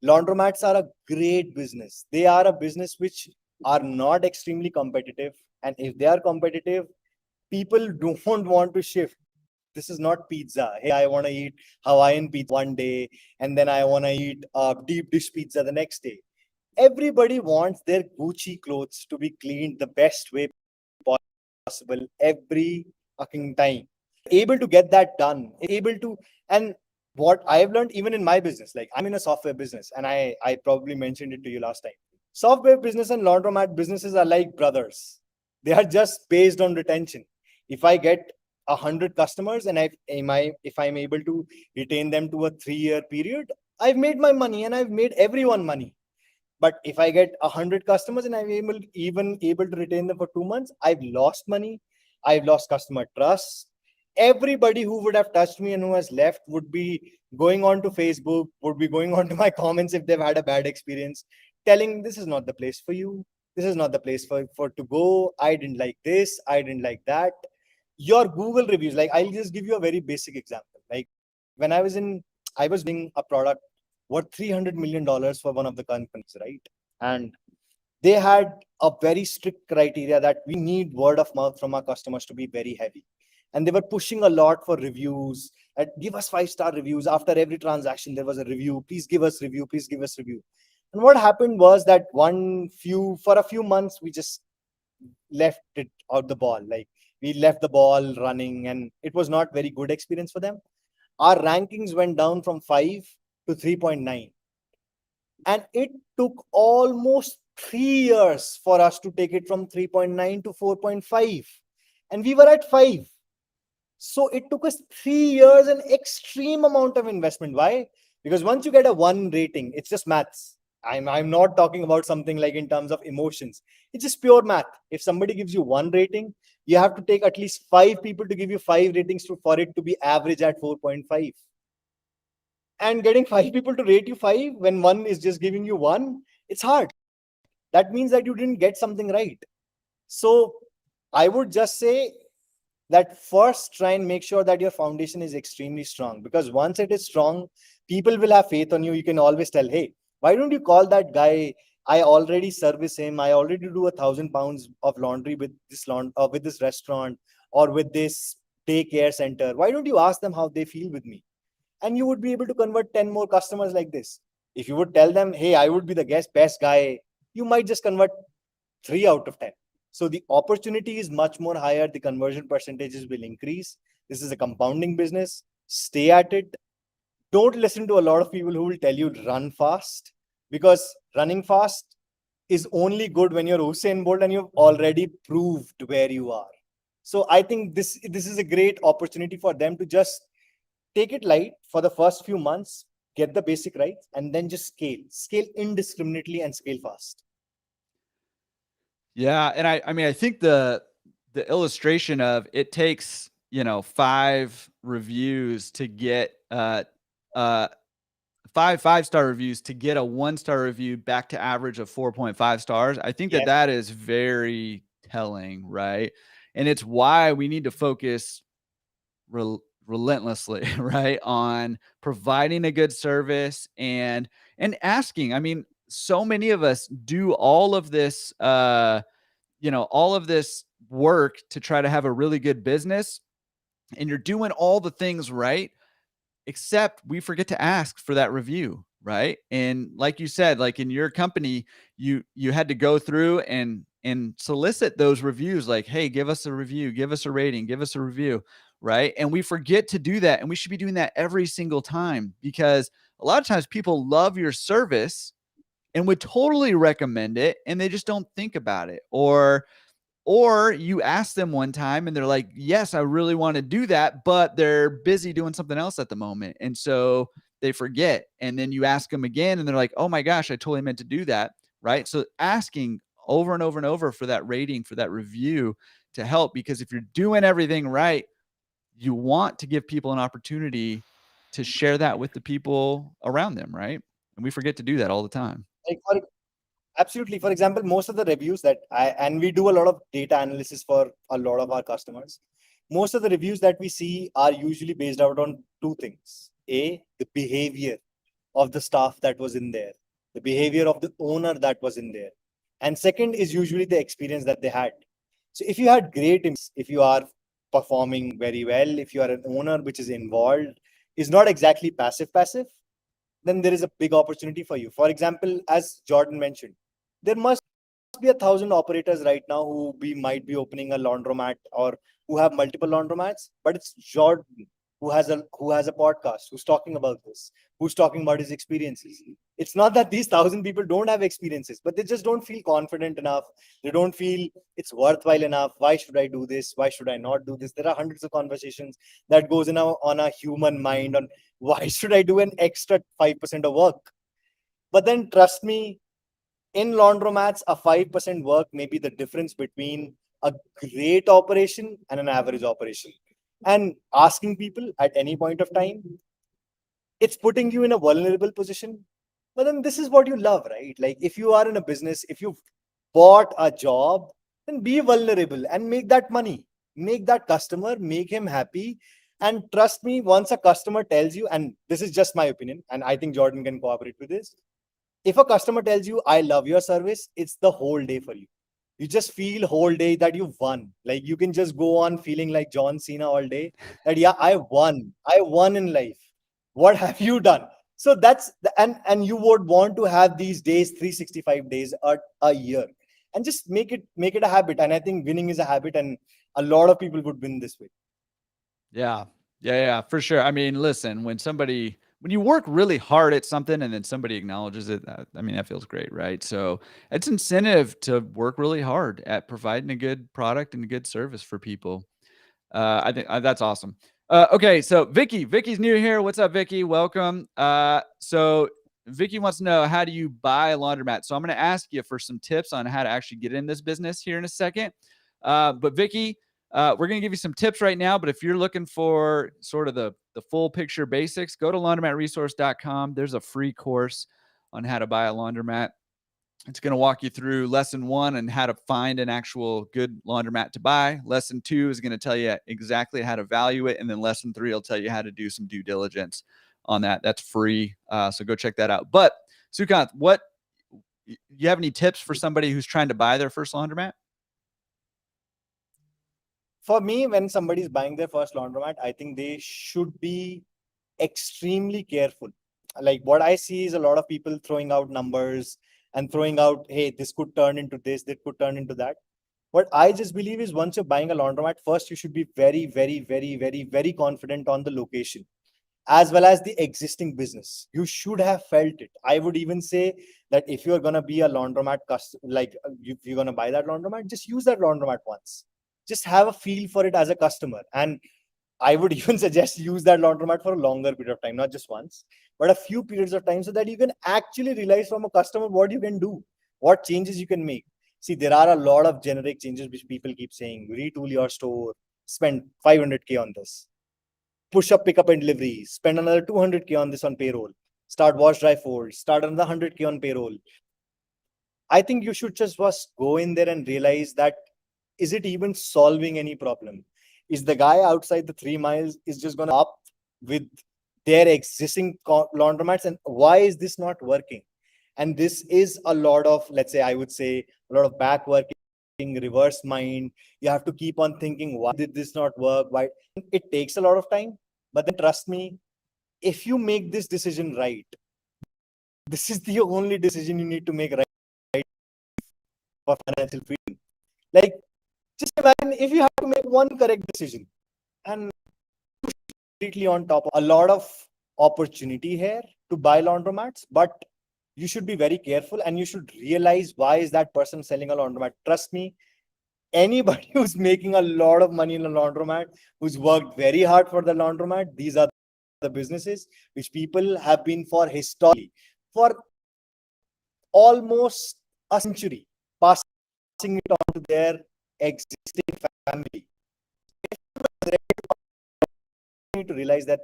laundromats are a great business. They are a business which are not extremely competitive. And if they are competitive, people don't want to shift. This is not pizza. Hey, I want to eat Hawaiian pizza one day, and then I want to eat deep dish pizza the next day. Everybody wants their Gucci clothes to be cleaned the best way possible every fucking time. Able to get that done, able to, and what I've learned even in my business, like I'm in a software business, and I probably mentioned it to you last time. Software business and laundromat businesses are like brothers. They are just based on retention. If I get 100 customers and if I'm able to retain them to a 3-year period, I've made my money and I've made everyone money. But if I get 100 customers and I'm even able to retain them for 2 months, I've lost money. I've lost customer trust. Everybody who would have touched me and who has left would be going on to Facebook, would be going on to my comments if they've had a bad experience, telling this is not the place for you. This is not the place for to go. I didn't like this. I didn't like that. Your Google reviews, like I'll just give you a very basic example. Like when I was doing a product worth $300 million for one of the companies, right? And they had a very strict criteria that we need word of mouth from our customers to be very heavy. And they were pushing a lot for reviews and give us 5-star reviews. After every transaction, there was a review. Please give us review. Please give us review. And what happened was that for a few months, we just left it out the ball. Like we left the ball running and it was not very good experience for them. Our rankings went down from 5 to 3.9. And it took almost 3 years for us to take it from 3.9 to 4.5. And we were at 5. So it took us 3 years and extreme amount of investment. Why? Because once you get a 1 rating, it's just maths. I'm not talking about something like in terms of emotions. It's just pure math. If somebody gives you 1 rating, you have to take at least 5 people to give you 5 ratings for it to be average at 4.5. And getting 5 people to rate you 5 when one is just giving you 1, it's hard. That means that you didn't get something right. So I would just say that first try and make sure that your foundation is extremely strong, because once it is strong, people will have faith on you. You can always tell, hey, why don't you call that guy? I already service him. I already do 1,000 pounds of laundry with this restaurant or with this daycare center. Why don't you ask them how they feel with me? And you would be able to convert 10 more customers like this. If you would tell them, hey, I would be the best guy, you might just convert 3 out of 10. So the opportunity is much more higher. The conversion percentages will increase. This is a compounding business. Stay at it. Don't listen to a lot of people who will tell you run fast, because running fast is only good when you're Usain Bolt and you've already proved where you are. So I think this is a great opportunity for them to just take it light for the first few months, get the basic right, and then just scale indiscriminately and scale fast. Yeah, and I mean, I think the illustration of it takes, 5 reviews to get, uh, 5 5-star reviews to get a 1-star review back to average of 4.5 stars. I think that Yes. that is very telling, right? And it's why we need to focus relentlessly, right, on providing a good service and asking. I mean, so many of us do all of this, all of this work to try to have a really good business, and you're doing all the things right, except we forget to ask for that review, right? And like you said, like in your company, you had to go through and solicit those reviews, like, hey, give us a review, give us a rating, give us a review, right? And we forget to do that, and we should be doing that every single time, because a lot of times people love your service and would totally recommend it, and they just don't think about it. Or you ask them one time and they're like, yes, I really want to do that, but they're busy doing something else at the moment. And so they forget. And then you ask them again and they're like, oh my gosh, I totally meant to do that. Right. So asking over and over and over for that rating, for that review to help, because if you're doing everything right, you want to give people an opportunity to share that with the people around them. Right. And we forget to do that all the time. Like absolutely. For example, most of the reviews and we do a lot of data analysis for a lot of our customers. Most of the reviews that we see are usually based out on 2 things. A, the behavior of the staff that was in there, the behavior of the owner that was in there. And second is usually the experience that they had. So if you had if you are performing very well, if you are an owner which is involved, is not exactly passive, then there is a big opportunity for you. For example, as Jordan mentioned, there must be 1,000 operators right now who might be opening a laundromat or who have multiple laundromats, but it's Jordan who has a podcast, who's talking about this, who's talking about his experiences. It's not that these 1,000 people don't have experiences, but they just don't feel confident enough. They don't feel it's worthwhile enough. Why should I do this? Why should I not do this? There are hundreds of conversations that goes in on a human mind on why should I do an extra 5% of work? But then trust me, in laundromats, a 5% work may be the difference between a great operation and an average operation. And asking people at any point of time, it's putting you in a vulnerable position. But then this is what you love, right? Like if you are in a business, if you've bought a job, then be vulnerable and make that money, make that customer, make him happy. And trust me, once a customer tells you, and this is just my opinion, and I think Jordan can cooperate with this. If a customer tells you, I love your service, it's the whole day for you. You just feel whole day that you've won. Like you can just go on feeling like John Cena all day that, yeah, I won. I won in life. What have you done? So that's and you would want to have these days, 365 days a year, and just make it a habit. And I think winning is a habit, and a lot of people would win this way. Yeah. Yeah, for sure. I mean, listen, when you work really hard at something and then somebody acknowledges it, I mean, that feels great, right? So it's incentive to work really hard at providing a good product and a good service for people. I think that's awesome. Okay, so Vicky's new here. What's up, Vicky? Welcome. So Vicky wants to know, how do you buy a laundromat? So I'm going to ask you for some tips on how to actually get in this business here in a second. But Vicky, we're going to give you some tips right now. But if you're looking for sort of the full picture basics, go to laundromatresource.com. There's a free course on how to buy a laundromat. It's going to walk you through lesson 1 and how to find an actual good laundromat to buy. Lesson 2 is going to tell you exactly how to value it. And then lesson 3 will tell you how to do some due diligence on that. That's free. So go check that out. But Sukanth, you have any tips for somebody who's trying to buy their first laundromat? For me, when somebody is buying their first laundromat, I think they should be extremely careful. Like what I see is a lot of people throwing out numbers and throwing out, hey, this could turn into this, that could turn into that. What I just believe is once you're buying a laundromat, first you should be very, very, very, very, very confident on the location as well as the existing business. You should have felt it. I would even say that if you're going to be a laundromat like if you're going to buy that laundromat, just use that laundromat once. Just have a feel for it as a customer. And I would even suggest use that laundromat for a longer period of time, not just once, but a few periods of time so that you can actually realize from a customer what you can do, what changes you can make. See, there are a lot of generic changes which people keep saying, retool your store, spend 500K on this, push up, pick up and delivery, spend another 200K on this on payroll, start wash, dry, fold, start another 100K on payroll. I think you should just go in there and realize that, is it even solving any problem? Is the guy outside the 3 miles is just going to up with their existing laundromats, and why is this not working? And this is a lot of, let's say, I would say a lot of back working, reverse mind. You have to keep on thinking, why did this not work? Why? It takes a lot of time, but then trust me, if you make this decision right, this is the only decision you need to make right for financial freedom. Like, just imagine if you have to make one correct decision and completely on top of a lot of opportunity here to buy laundromats, but you should be very careful and you should realize, why is that person selling a laundromat? Trust me, anybody who's making a lot of money in a laundromat, who's worked very hard for the laundromat, these are the businesses which people have been for historically, for almost a century, passing it on to their existing family. Need to realize that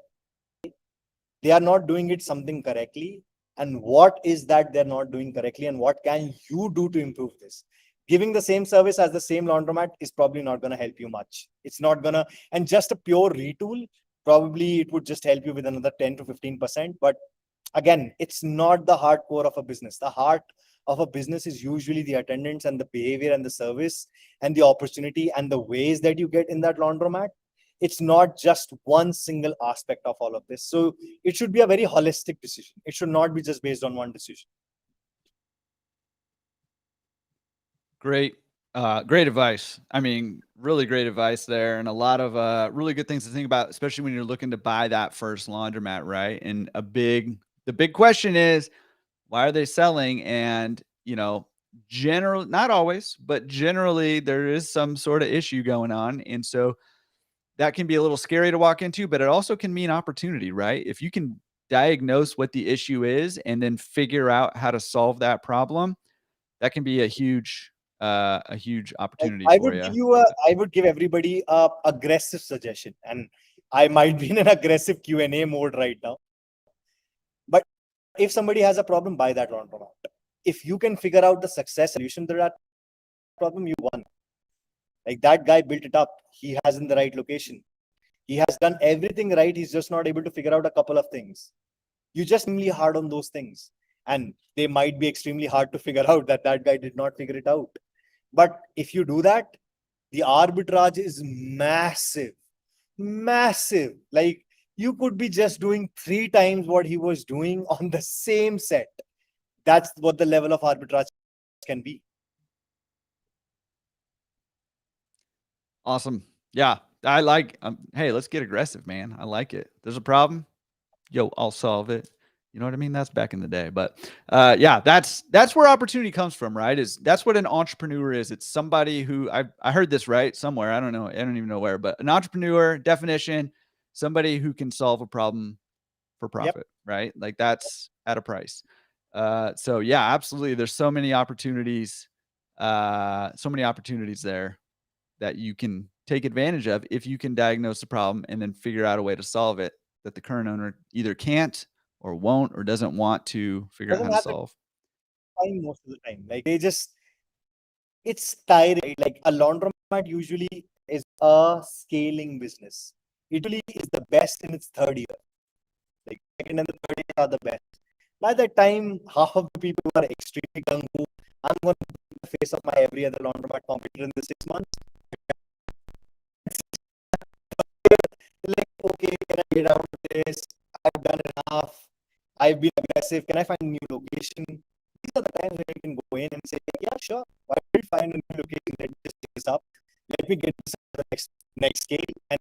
they are not doing it something correctly, and what is that they're not doing correctly, and what can you do to improve this? Giving the same service as the same laundromat is probably not going to help you much. It's not gonna, and just a pure retool, probably it would just help you with another 10 to 15%. But again, it's not the hardcore of a business. The heart of a business is usually the attendance and the behavior and the service and the opportunity and the ways that you get in that laundromat. It's not just one single aspect of all of this. So it should be a very holistic decision. It should not be just based on one decision. Great. Great advice. I mean, really great advice there, and a lot of really good things to think about, especially when you're looking to buy that first laundromat, right? And the big question is, Why are they selling? And, not always, but generally there is some sort of issue going on. And so that can be a little scary to walk into, but it also can mean opportunity, right? If you can diagnose what the issue is and then figure out how to solve that problem, that can be a huge Like opportunity for you. I would give everybody a aggressive suggestion, and I might be in an aggressive Q&A mode right now. But if somebody has a problem, buy that laundromat. If you can figure out the success solution to that problem, you won. Like that guy built it up. He has in the right location. He has done everything right. He's just not able to figure out a couple of things. You just really hard on those things, and they might be extremely hard to figure out that guy did not figure it out. But if you do that, the arbitrage is massive, massive. Like you could be just doing 3 times what he was doing on the same set. That's what the level of arbitrage can be. Awesome. Yeah. I like, hey, let's get aggressive, man. I like it. There's a problem. Yo, I'll solve it. You know what I mean? That's back in the day. But yeah, that's where opportunity comes from, right? That's what an entrepreneur is. It's somebody who I heard this right somewhere. I don't know. I don't even know where, but an entrepreneur definition, somebody who can solve a problem for profit, right? Like that's at a price. So yeah, absolutely. There's so many opportunities there that you can take advantage of if you can diagnose the problem and then figure out a way to solve it that the current owner either can't or won't or doesn't want to figure out how to solve. Time most of the time. Like it's tiring. Right? Like a laundromat usually is a scaling business. It really is the best in its third year. Like second and the third year are the best. By that time, half of the people are extremely gung-ho. I'm going to be the face of my every other laundromat competitor in the 6 months. Like, okay, can I get out of this? I've done enough. I've been aggressive. Can I find a new location? These are the times when you can go in and say, yeah, sure. Why don't you find a new location? Let me just take this up. Let me get this to the next scale. And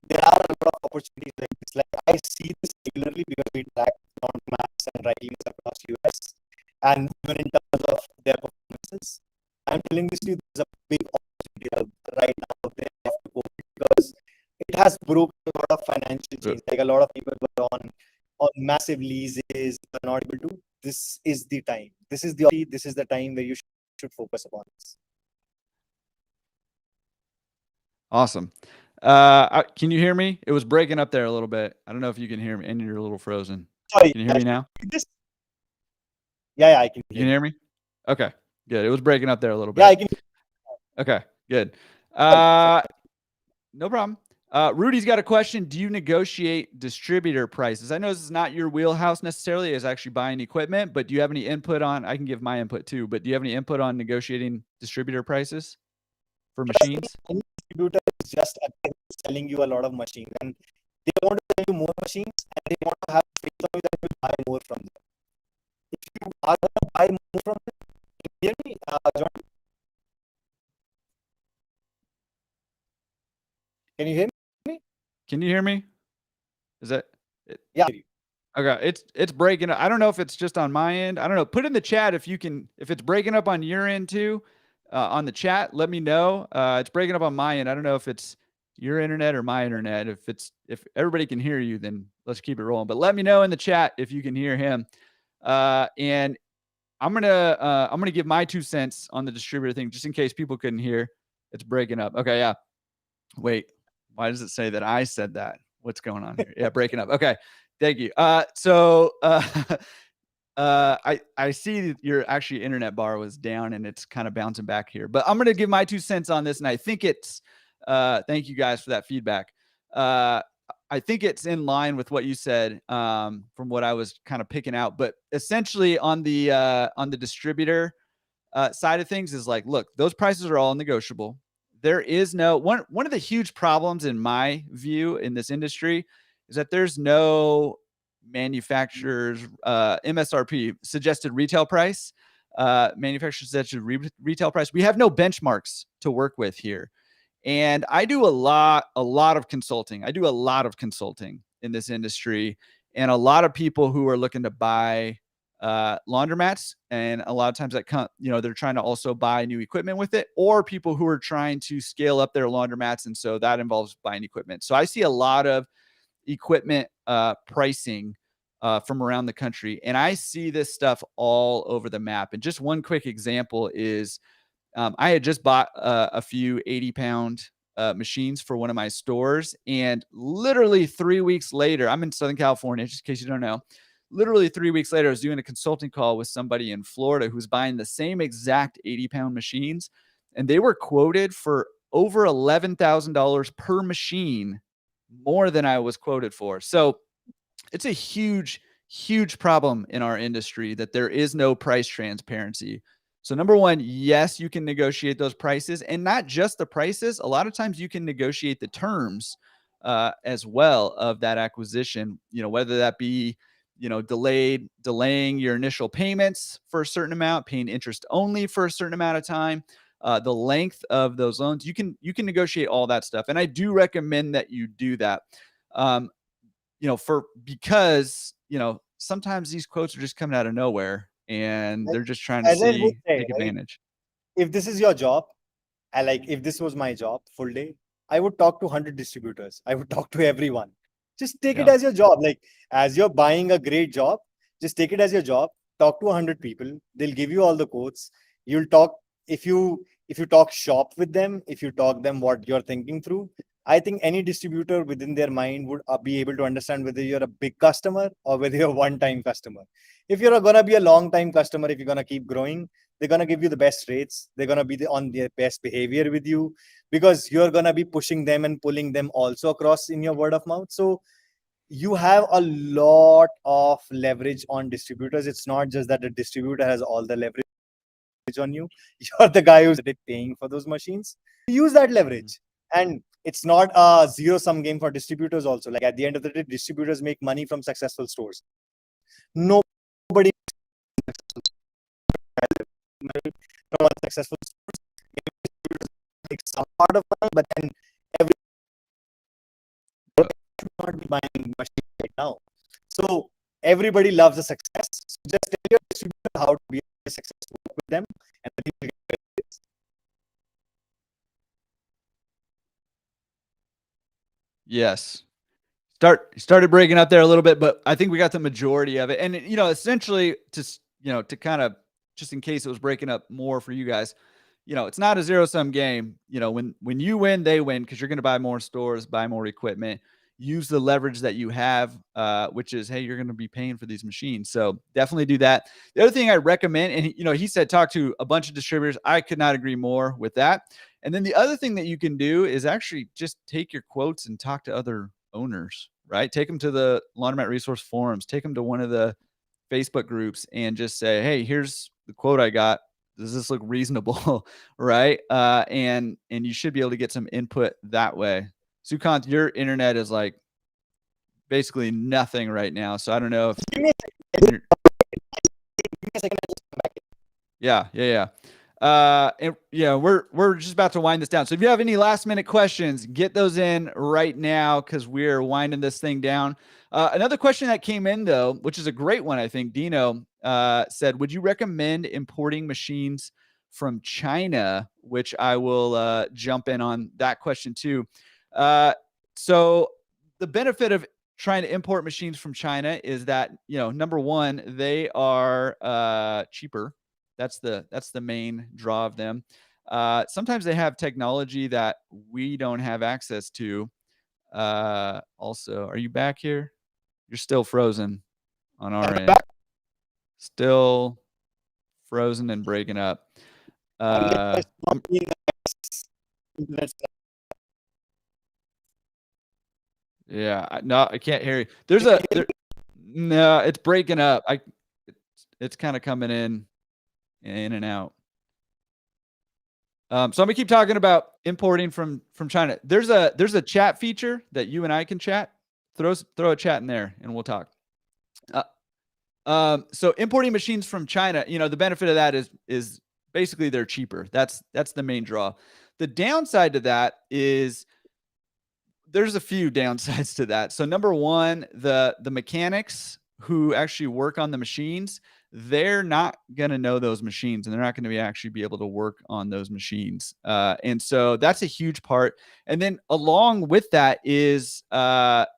there are a lot of opportunities like this. Like I see this regularly because we track laundromats and dry cleaners across US, and even in terms of their performances. I'm telling this to you, there's a big opportunity right now there after COVID because it has broken a lot of financial chains. Like a lot of people were on massive leases, are not able to. This is the time. This is the time where you should focus upon this. Awesome. Can you hear me? It was breaking up there a little bit. I don't know if you can hear me, and you're a little frozen. Sorry, can you hear me now? Yeah, I can. You can hear me? Okay, good. It was breaking up there a little bit. Yeah, I can. Okay, good. No problem. Rudy's got a question. Do you negotiate distributor prices? I know this is not your wheelhouse necessarily, is actually buying equipment, but do you have any input on, I can give my input too, but do you have any input on negotiating distributor prices for machines? Any distributor is just selling you a lot of machines, and they want to sell you more machines, and they want to have faith on you that you will buy more from them. If you are going to buy more from them, can you hear me, John? Can you hear me? Can you hear me? Is that it? Yeah. Okay, it's breaking up. I don't know if it's just on my end. I don't know. Put in the chat if it's breaking up on your end too. On the chat, let me know. It's breaking up on my end. I don't know if it's your internet or my internet. If everybody can hear you, then let's keep it rolling. But let me know in the chat if you can hear him. And I'm gonna give my 2 cents on the distributor thing, just in case people couldn't hear. It's breaking up. Okay, yeah. Wait, why does it say that I said that? What's going on here? Yeah, breaking up. Okay, thank you. I see that your actually internet bar was down and it's kind of bouncing back here, but I'm gonna give my 2 cents on this, and I think it's thank you guys for that feedback. I think it's in line with what you said from what I was kind of picking out, but essentially on the distributor side of things is like, look, those prices are all negotiable. There is no one of the huge problems in my view in this industry is that there's no manufacturer's MSRP, suggested retail price, manufacturer suggested retail price. We have no benchmarks to work with here. And I do a lot of consulting. I do a lot of consulting in this industry, and a lot of people who are looking to buy laundromats, and a lot of times that they're trying to also buy new equipment with it, or people who are trying to scale up their laundromats, and so that involves buying equipment. So I see a lot of equipment pricing from around the country, and I see this stuff all over the map. And just one quick example is I had just bought a few 80-pound machines for one of my stores, and literally 3 weeks later, I'm in Southern California, just in case you don't know. Literally 3 weeks later, I was doing a consulting call with somebody in Florida who's buying the same exact 80-pound machines, and they were quoted for over $11,000 per machine, more than I was quoted for. So it's a huge, huge problem in our industry that there is no price transparency. So number one, yes, you can negotiate those prices, and not just the prices. A lot of times you can negotiate the terms as well of that acquisition, whether that be, delaying your initial payments for a certain amount, paying interest only for a certain amount of time, the length of those loans. You can negotiate all that stuff. And I do recommend that you do that. Because sometimes these quotes are just coming out of nowhere and they're just trying to As I would say, take right, advantage. if this is your job, if this was my job full day, I would talk to 100 distributors. I would talk to everyone. Just take it Yeah. as your job. Like, as you're buying a great job, just take it as your job. Talk to 100 people. They'll give you all the quotes. You'll talk, if you talk shop with them, if you talk them what you're thinking through, I think any distributor within their mind would be able to understand whether you're a big customer or whether you're a one-time customer. If you're going to be a long-time customer, if you're going to keep growing, they're going to give you the best rates. They're going to be on their best behavior with you, because you're going to be pushing them and pulling them also across in your word of mouth. So you have a lot of leverage on distributors. It's not just that the distributor has all the leverage on you. You're the guy who's paying for those machines. Use that leverage. And it's not a zero-sum game for distributors also. Like, at the end of the day, distributors make money from successful stores. Nobody from successful stores makes some part of money, but then every should not be buying machines right now. So everybody loves a success. So just tell your distributor how to be a success, work with them, and I think we'll get it. Yes. Started breaking up there a little bit, but I think we got the majority of it. And essentially, to kind of, just in case it was breaking up more for you guys, it's not a zero-sum game. When you win, they win, because you're going to buy more stores, buy more equipment, use the leverage that you have, which is, hey, you're going to be paying for these machines. So definitely do that. The other thing I recommend, and he said talk to a bunch of distributors. I could not agree more with that. And then the other thing that you can do is actually just take your quotes and talk to other owners, right? Take them to the Laundromat Resource Forums, take them to one of the Facebook groups, and just say, hey, here's the quote I got. Does this look reasonable? Right? And you should be able to get some input that way. Sukanth, your internet is like basically nothing right now. So I don't know if Give me a second. Yeah. And we're just about to wind this down. So if you have any last minute questions, get those in right now, because we're winding this thing down. Another question that came in, though, which is a great one, I think, Dino said, would you recommend importing machines from China? Which I will jump in on that question too. So the benefit of trying to import machines from China is that, number one, they are cheaper. That's the main draw of them. Sometimes they have technology that we don't have access to. Also, are you back here? You're still frozen on our end. Still frozen and breaking up. Yeah, no, I can't hear you. No, it's breaking up. It's kind of coming in and out. So I'm gonna keep talking about importing from China. There's a chat feature that you and I can chat. Throw a chat in there and we'll talk. So importing machines from China, the benefit of that is basically they're cheaper. That's the main draw. The downside to that is there's a few downsides to that. So number one, the mechanics who actually work on the machines, they're not going to know those machines, and they're not going to be actually be able to work on those machines. And so that's a huge part. And then along with that is, let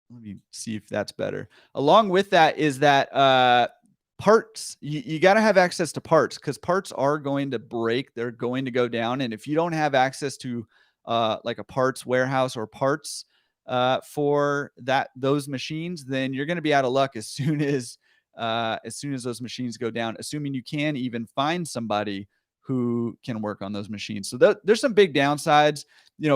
me see if that's better. Along with that is that parts, you got to have access to parts, because parts are going to break, they're going to go down. And if you don't have access to like a parts warehouse or parts for those machines, then you're going to be out of luck as soon as those machines go down, assuming you can even find somebody who can work on those machines. So there's some big downsides.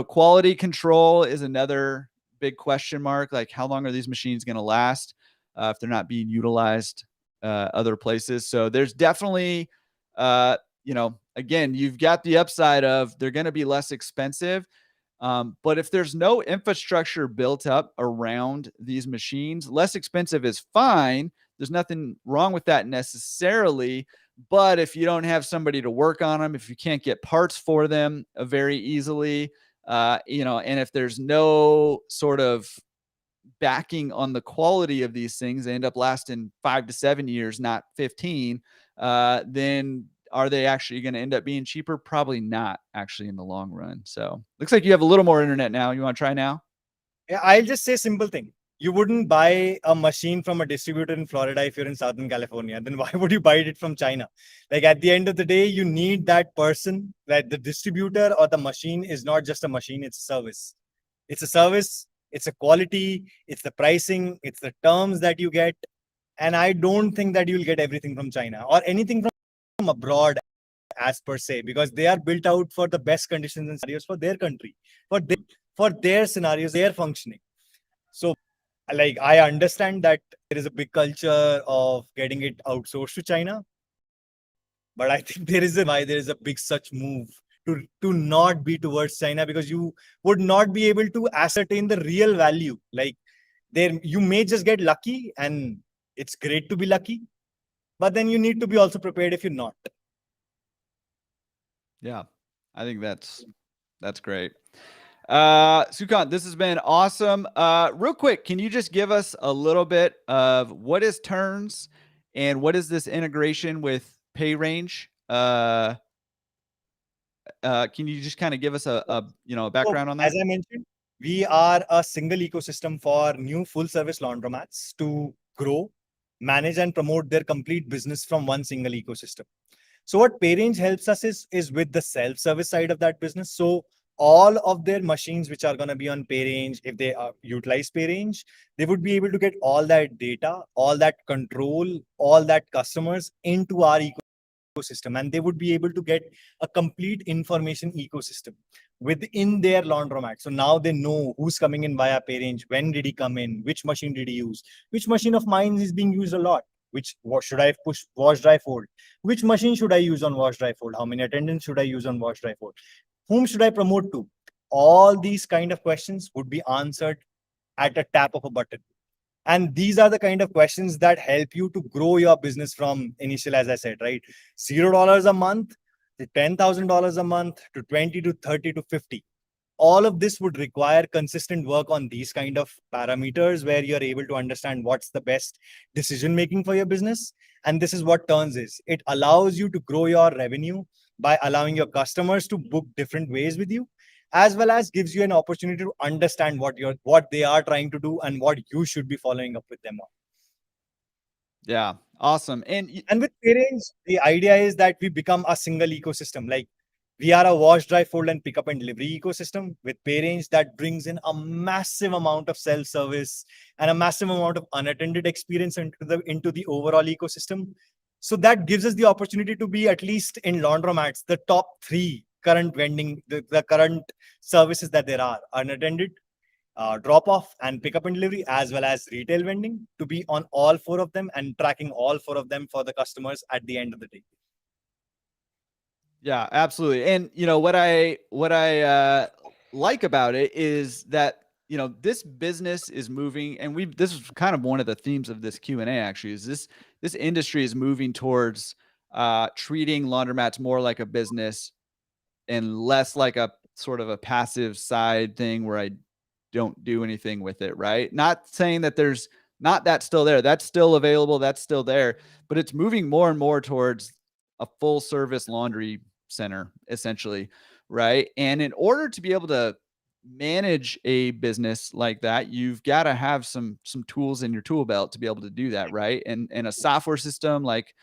Quality control is another big question mark. Like, how long are these machines going to last if they're not being utilized other places? So there's definitely, again, you've got the upside of they're going to be less expensive. But if there's no infrastructure built up around these machines, less expensive is fine. There's nothing wrong with that necessarily. But if you don't have somebody to work on them, if you can't get parts for them very easily, and if there's no sort of backing on the quality of these things, they end up lasting 5 to 7 years, not 15. Then are they actually going to end up being cheaper? Probably not, actually, in the long run. So looks like you have a little more internet now. You want to try now? Yeah, I'll just say simple thing. You wouldn't buy a machine from a distributor in Florida if you're in Southern California. Then why would you buy it from China? Like, at the end of the day, you need that person, that the distributor or the machine is not just a machine, it's a service. It's a service, it's a quality, it's the pricing, it's the terms that you get. And I don't think that you'll get everything from China or anything from abroad as per se, because they are built out for the best conditions and scenarios for their country, for their scenarios, their functioning. So, like, I understand that there is a big culture of getting it outsourced to China, but I think there is a big such move to not be towards China, because you would not be able to ascertain the real value. Like, there you may just get lucky, and it's great to be lucky, but then you need to be also prepared if you're not. Yeah, I think that's great. Sukanth, this has been awesome. Real quick, can you just give us a little bit of what is Turns and what is this integration with PayRange? Can you just kind of give us a background on that? As I mentioned, we are a single ecosystem for new full service laundromats to grow, manage, and promote their complete business from one single ecosystem. So what PayRange helps us is with the self-service side of that business. So all of their machines which are going to be on PayRange, if they utilize PayRange, they would be able to get all that data, all that control, all that customers into our ecosystem, and they would be able to get a complete information ecosystem within their laundromat. So now they know who's coming in via PayRange, when did he come in, which machine did he use, which machine of mine is being used a lot, what should I push wash dry fold, which machine should I use on wash dry fold, how many attendants should I use on wash dry fold, whom should I promote to. All these kind of questions would be answered at a tap of a button. And these are the kind of questions that help you to grow your business from initial, as I said, right? $0 a month to $10,000 a month to 20 to 30 to 50. All of this would require consistent work on these kind of parameters where you're able to understand what's the best decision making for your business. And this is what Turns is. It allows you to grow your revenue by allowing your customers to book different ways with you, as well as gives you an opportunity to understand what they are trying to do and what you should be following up with them on. Yeah, awesome. And with PayRange, the idea is that we become a single ecosystem. Like, we are a wash, dry, fold, and pick up and delivery ecosystem. With PayRange, that brings in a massive amount of self-service and a massive amount of unattended experience into the overall ecosystem. So that gives us the opportunity to be, at least in laundromats, the top 3 current vending, the current services that there are: unattended, drop off and pick up and delivery, as well as retail vending, to be on all 4 of them and tracking all 4 of them for the customers at the end of the day. Yeah, absolutely. And what I like about it is that this business is moving, and this is kind of one of the themes of this Q&A actually, is this industry is moving towards treating laundromats more like a business and less like a sort of a passive side thing where I don't do anything with it, right? Not saying that there's not that's still there. That's still available. That's still there, but it's moving more and more towards a full service laundry center, essentially. Right. And in order to be able to manage a business like that, you've got to have some tools in your tool belt to be able to do that. Right. And a software system like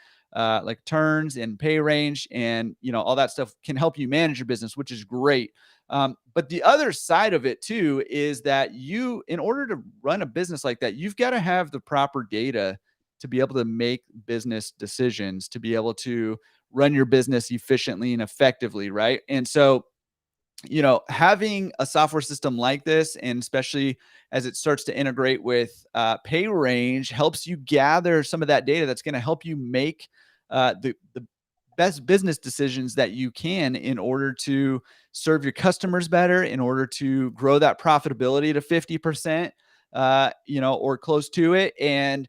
Turns and Pay Range and all that stuff can help you manage your business, which is great. But the other side of it too is that in order to run a business like that, you've got to have the proper data to be able to make business decisions, to be able to run your business efficiently and effectively, right? And so, having a software system like this, and especially as it starts to integrate with Pay Range, helps you gather some of that data that's going to help you make the best business decisions that you can in order to serve your customers better, in order to grow that profitability to 50%, or close to it. And,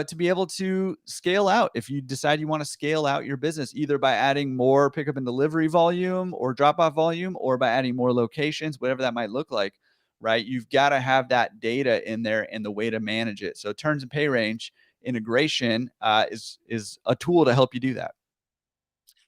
to be able to scale out if you decide you want to scale out your business, either by adding more pickup and delivery volume or drop off volume, or by adding more locations, whatever that might look like, right? You've got to have that data in there and the way to manage it. So Turns and Pay Range integration is a tool to help you do that.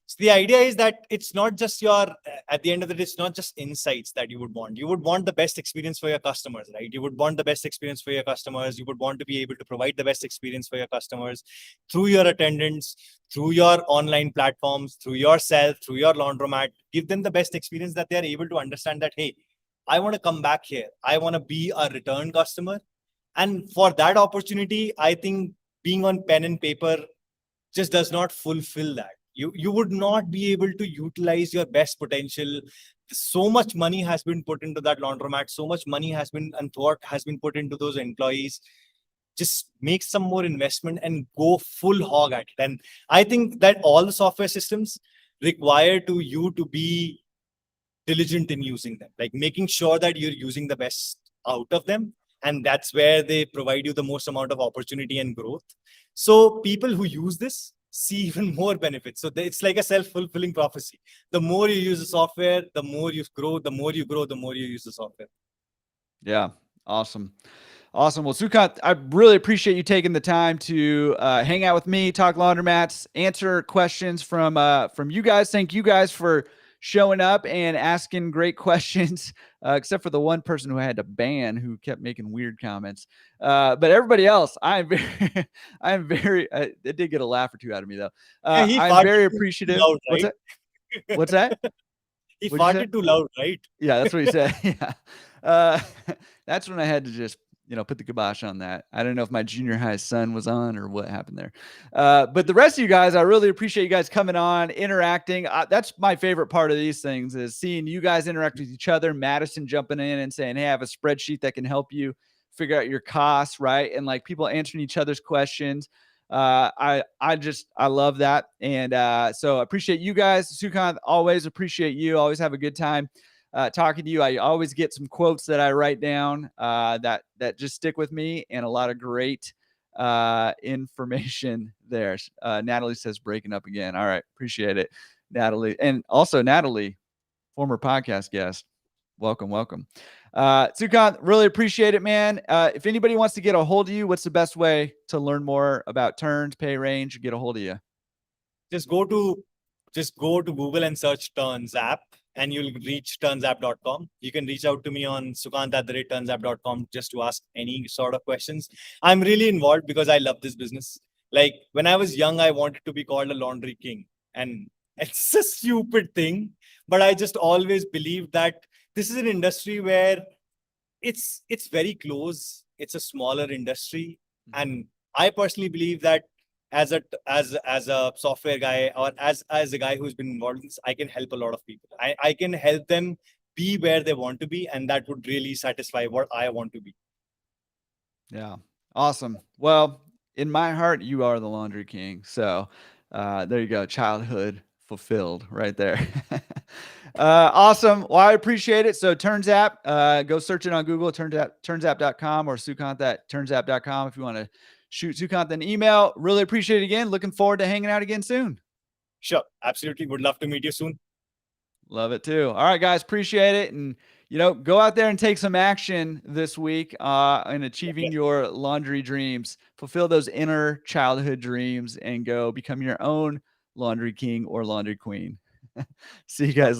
So the idea is that it's not just at the end of the day, it's not just insights that you would want. You would want the best experience for your customers, right? You would want the best experience for your customers. You would want to be able to provide the best experience for your customers through your attendants, through your online platforms, through yourself, through your laundromat. Give them the best experience that they're able to understand that, hey, I want to come back here. I want to be a return customer. And for that opportunity, I think being on pen and paper just does not fulfill that. You would not be able to utilize your best potential. So much money has been put into that laundromat. So much money has been and thought has been put into those employees. Just make some more investment and go full hog at it. And I think that all the software systems require you to be diligent in using them, like making sure that you're using the best out of them. And that's where they provide you the most amount of opportunity and growth. So people who use this see even more benefits. So it's like a self-fulfilling prophecy. The more you use the software, the more you grow, the more you grow, the more you use the software. Yeah. Awesome. Awesome. Well, Sukanth, I really appreciate you taking the time to hang out with me, talk laundromats, answer questions from you guys. Thank you guys for showing up and asking great questions, except for the one person who I had to ban who kept making weird comments. But everybody else, I'm very, it did get a laugh or two out of me though. I'm very appreciative. Loud, right? What's that? He farted too loud, right? Yeah, that's what he said. Yeah. That's when I had to just, put the kibosh on that. I don't know if my junior high son was on or what happened there. But the rest of you guys, I really appreciate you guys coming on, interacting. That's my favorite part of these things is seeing you guys interact with each other. Madison jumping in and saying, hey, I have a spreadsheet that can help you figure out your costs, right? And like people answering each other's questions. I love that. And so I appreciate you guys. Sukanth, always appreciate you. Always have a good time talking to you. I always get some quotes that I write down that just stick with me, and a lot of great information there. Natalie says breaking up again. All right. Appreciate it, Natalie. And also Natalie, former podcast guest. Welcome. Sukanth, really appreciate it, man. If anybody wants to get a hold of you, what's the best way to learn more about Turns, Pay Range, get a hold of you? Just go to Google and search Turns app, and you'll reach turnsapp.com. You can reach out to me on sukanth@turnsapp.com just to ask any sort of questions. I'm really involved because I love this business. Like when I was young, I wanted to be called a laundry king. And it's a stupid thing, but I just always believed that this is an industry where it's very close. It's a smaller industry. And I personally believe that as a software guy or as a guy who's been involved in this, I can help a lot of people. I can help them be where they want to be, and that would really satisfy what I want to be. Yeah. Awesome. Well, in my heart, you are the laundry king. So there you go. Childhood fulfilled right there. Awesome. Well, I appreciate it. So Turns app, go search it on Google, turnsapp.com or Sukanth@turnsapp.com if you want to shoot Sukanth an email. Really appreciate it again. Looking forward to hanging out again soon. Sure. Absolutely. Would love to meet you soon. Love it too. All right, guys, appreciate it. And, go out there and take some action this week in achieving your laundry dreams. Fulfill those inner childhood dreams and go become your own laundry king or laundry queen. See you guys.